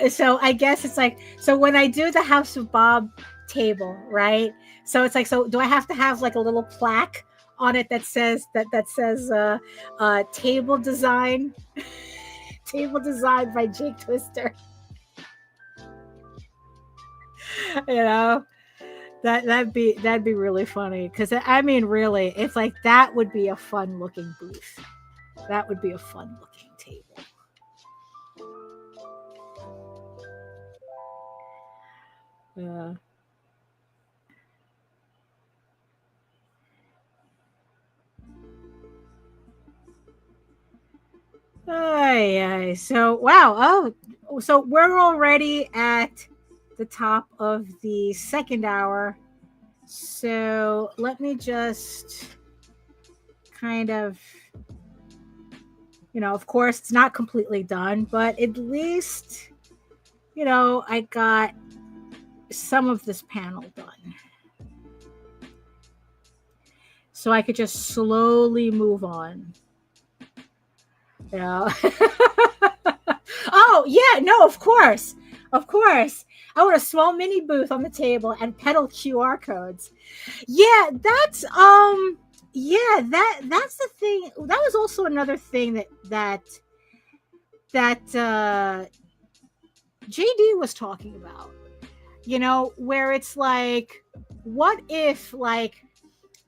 So I guess it's like, so when I do the House of Bob table, right? So it's like, so do I have to have like a little plaque on it that says table design by Jake Twister? That'd be really funny, because I mean, really, it's like that would be a fun looking booth. That would be a fun looking table. So wow. Oh, so we're already at the top of the second hour. So let me just kind of, of course it's not completely done, but at least, I got some of this panel done. So I could just slowly move on. Oh, yeah, no, of course. I want a small mini booth on the table and pedal QR codes. Yeah, that's that's the thing. That was also another thing that JD was talking about. Where it's like, what if like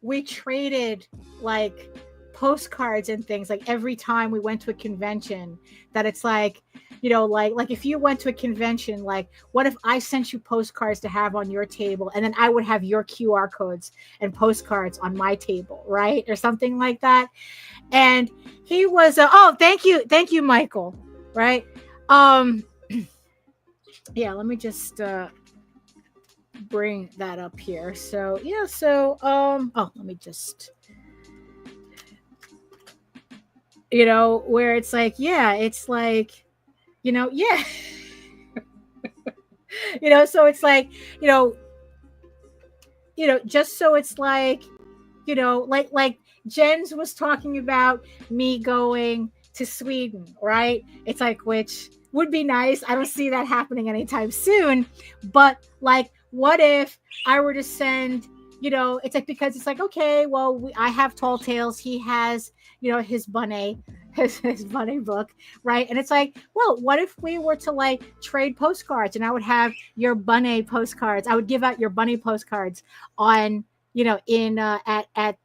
we traded like postcards and things, like every time we went to a convention, that it's like, like if you went to a convention, like what if I sent you postcards to have on your table, and then I would have your QR codes and postcards on my table, right? Or something like that. And he was thank you Michael, right? Yeah, let me just bring that up here. So yeah, let me just, where it's like, yeah, it's like, yeah. So it's like, just so it's like, like Jens was talking about me going to Sweden, right? It's like, which would be nice. I don't see that happening anytime soon, but like, what if I were to send, it's like, because it's like, okay, well, I have Tall Tales, he has, his bunny, his bunny book, right? And it's like, well, what if we were to like trade postcards, and I would have your bunny postcards, I would give out your bunny postcards on, in at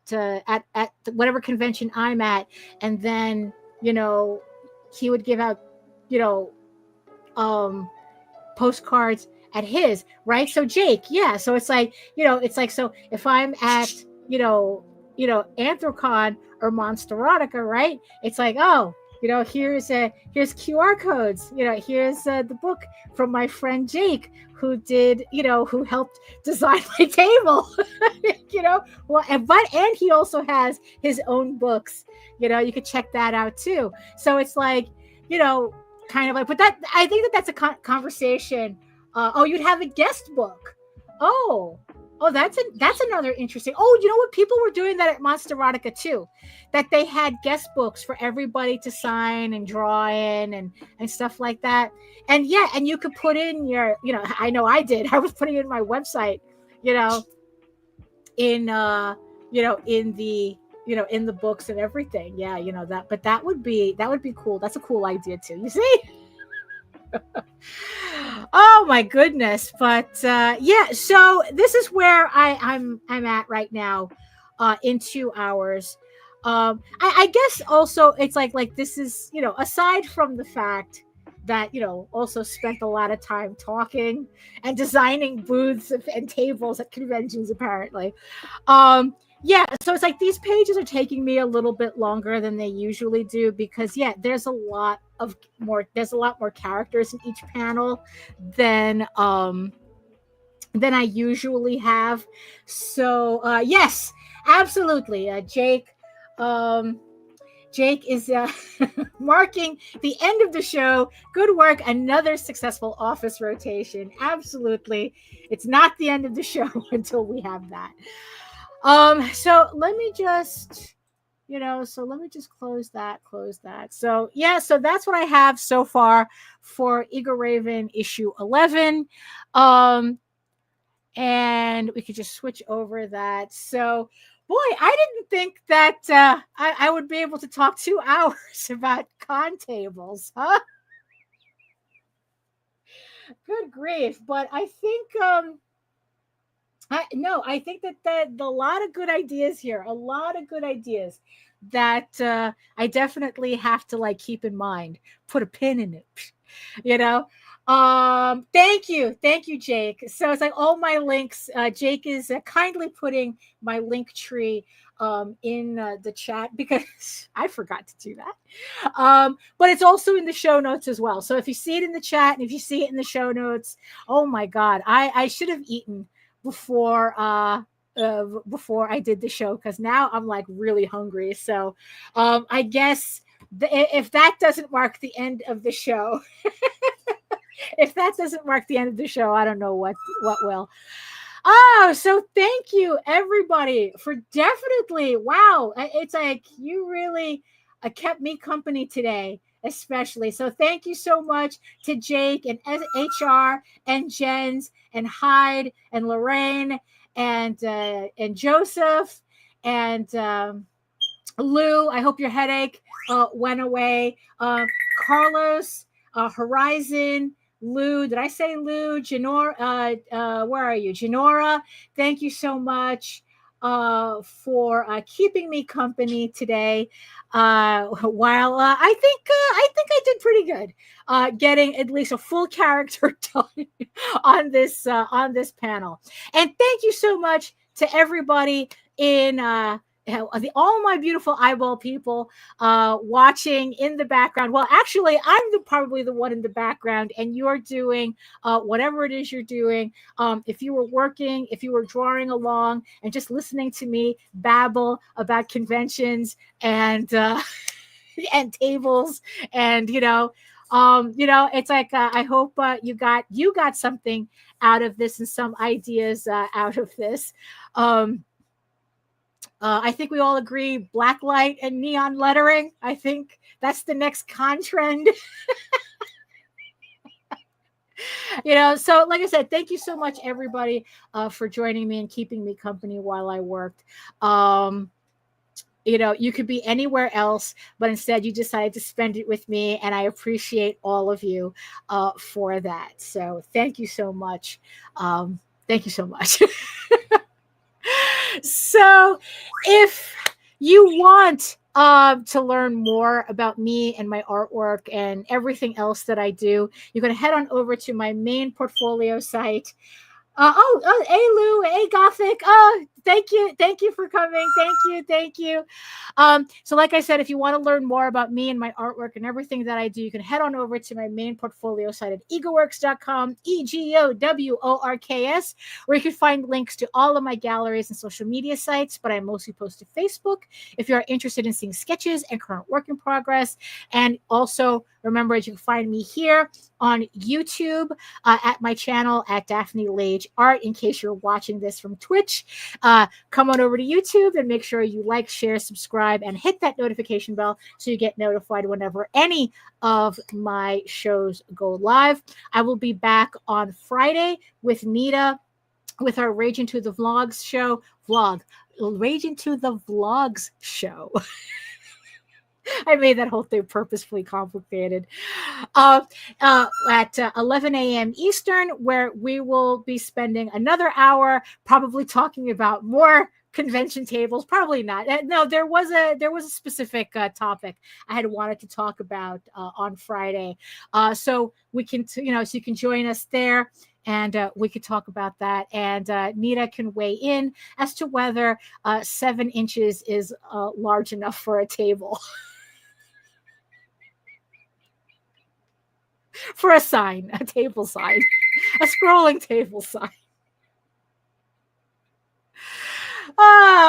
whatever convention I'm at, and then he would give out postcards at his, right? So Jake, yeah, so it's like, it's like, so if I'm at Anthrocon or Monsterotica, right? It's like, oh, here's QR codes, here's the book from my friend Jake, who did, who helped design my table. Well, and he also has his own books, you could check that out too. So it's like, kind of like, but that, I think that's a conversation. You'd have a guest book. Oh, that's another interesting. Oh, you know what? People were doing that at Monsterotica too, that they had guest books for everybody to sign and draw in and stuff like that. And yeah, and you could put in your, I know I did. I was putting it in my website, in the books and everything. Yeah, that, but that would be cool. That's a cool idea too. You see? Oh my goodness. But yeah, so this is where I'm at right now, in 2 hours. I guess also it's like this is, aside from the fact that, also spent a lot of time talking and designing booths and tables at conventions, apparently. Yeah, so it's like these pages are taking me a little bit longer than they usually do, because yeah, there's a lot more characters in each panel than I usually have. So yes, absolutely. Jake is marking the end of the show. Good work. Another successful office rotation. Absolutely. It's not the end of the show until we have that. So let me just, close that. So yeah, so that's what I have so far for Eagle Raven issue 11. and we could just switch over that. So, boy, I didn't think that I would be able to talk 2 hours about con tables, huh? Good grief. But I think I think that a lot of good ideas here, a lot of good ideas that I definitely have to like keep in mind, put a pin in it, you know. Thank you, Jake. So it's like all my links. Jake is kindly putting my link tree in the chat because I forgot to do that. But it's also in the show notes as well. So if you see it in the chat and if you see it in the show notes, oh my God, I should have eaten before I did the show, because now I'm like really hungry. So I guess if that doesn't mark the end of the show, if that doesn't mark the end of the show, I don't know what will. Oh, so thank you everybody for definitely. Wow, it's like you really kept me company today, especially. So thank you so much to Jake and HR and Jens and Hyde and Lorraine and Joseph and Lou. I hope your headache went away. Carlos, Horizon. Lou, did I say Lou? Janora, where are you? Janora, thank you so much for keeping me company today. While I think I did pretty good, getting at least a full character done on this panel. And thank you so much to everybody in all my beautiful eyeball people watching in the background. Well, actually, I'm probably the one in the background, and you're doing whatever it is you're doing. If you were working, if you were drawing along, and just listening to me babble about conventions and and tables, and it's like I hope you got something out of this and some ideas out of this. I think we all agree black light and neon lettering. I think that's the next con trend. So like I said, thank you so much, everybody, for joining me and keeping me company while I worked. You could be anywhere else, but instead you decided to spend it with me, and I appreciate all of you for that. So thank you so much. Thank you so much. So if you want to learn more about me and my artwork and everything else that I do, you're going to head on over to my main portfolio site. Hey Lou, hey Gothic. Thank you for coming. Thank you. So like I said, if you want to learn more about me and my artwork and everything that I do, you can head on over to my main portfolio site at egoworks.com, EGOWORKS, where you can find links to all of my galleries and social media sites, but I mostly post to Facebook if you're interested in seeing sketches and current work in progress. And also remember, you can find me here on YouTube at my channel at Daphne Lage Art, in case you're watching this from Twitch. Come on over to YouTube and make sure you like, share, subscribe, and hit that notification bell so you get notified whenever any of my shows go live. I will be back on Friday with Nita with our Rage Into the Vlogs show. Rage Into the Vlogs show. I made that whole thing purposefully complicated. At 11 a.m. Eastern, where we will be spending another hour probably talking about more convention tables. Probably not. No, there was a specific topic I had wanted to talk about on Friday. So we can, so you can join us there. And we could talk about that. And Nita can weigh in as to whether 7 inches is large enough for a table. For a sign, a table sign, a scrolling table sign.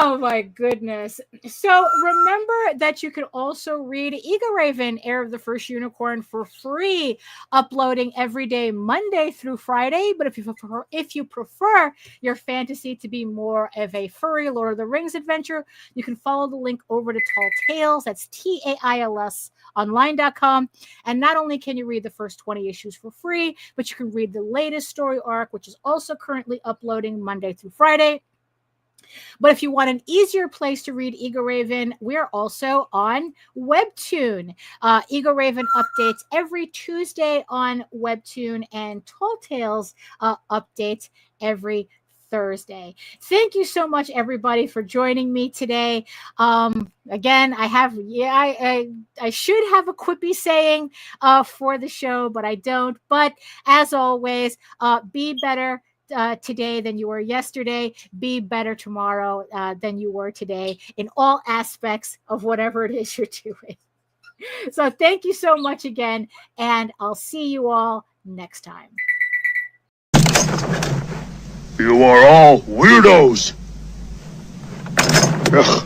Oh my goodness. So remember that you can also read Ego Raven, Heir of the First Unicorn, for free, uploading every day, Monday through Friday. But if you prefer your fantasy to be more of a furry Lord of the Rings adventure, you can follow the link over to Tall Tales. That's TAILS online.com. And not only can you read the first 20 issues for free, but you can read the latest story arc, which is also currently uploading Monday through Friday. But if you want an easier place to read Ego Raven, we're also on Webtoon. Ego Raven updates every Tuesday on Webtoon, and Tall Tales updates every Thursday. Thank you so much, everybody, for joining me today. Again, I should have a quippy saying for the show, but I don't. But as always, be better today than you were yesterday. Be better tomorrow than you were today in all aspects of whatever it is you're doing. So thank you so much again, and I'll see you all next time. You are all weirdos. Ugh.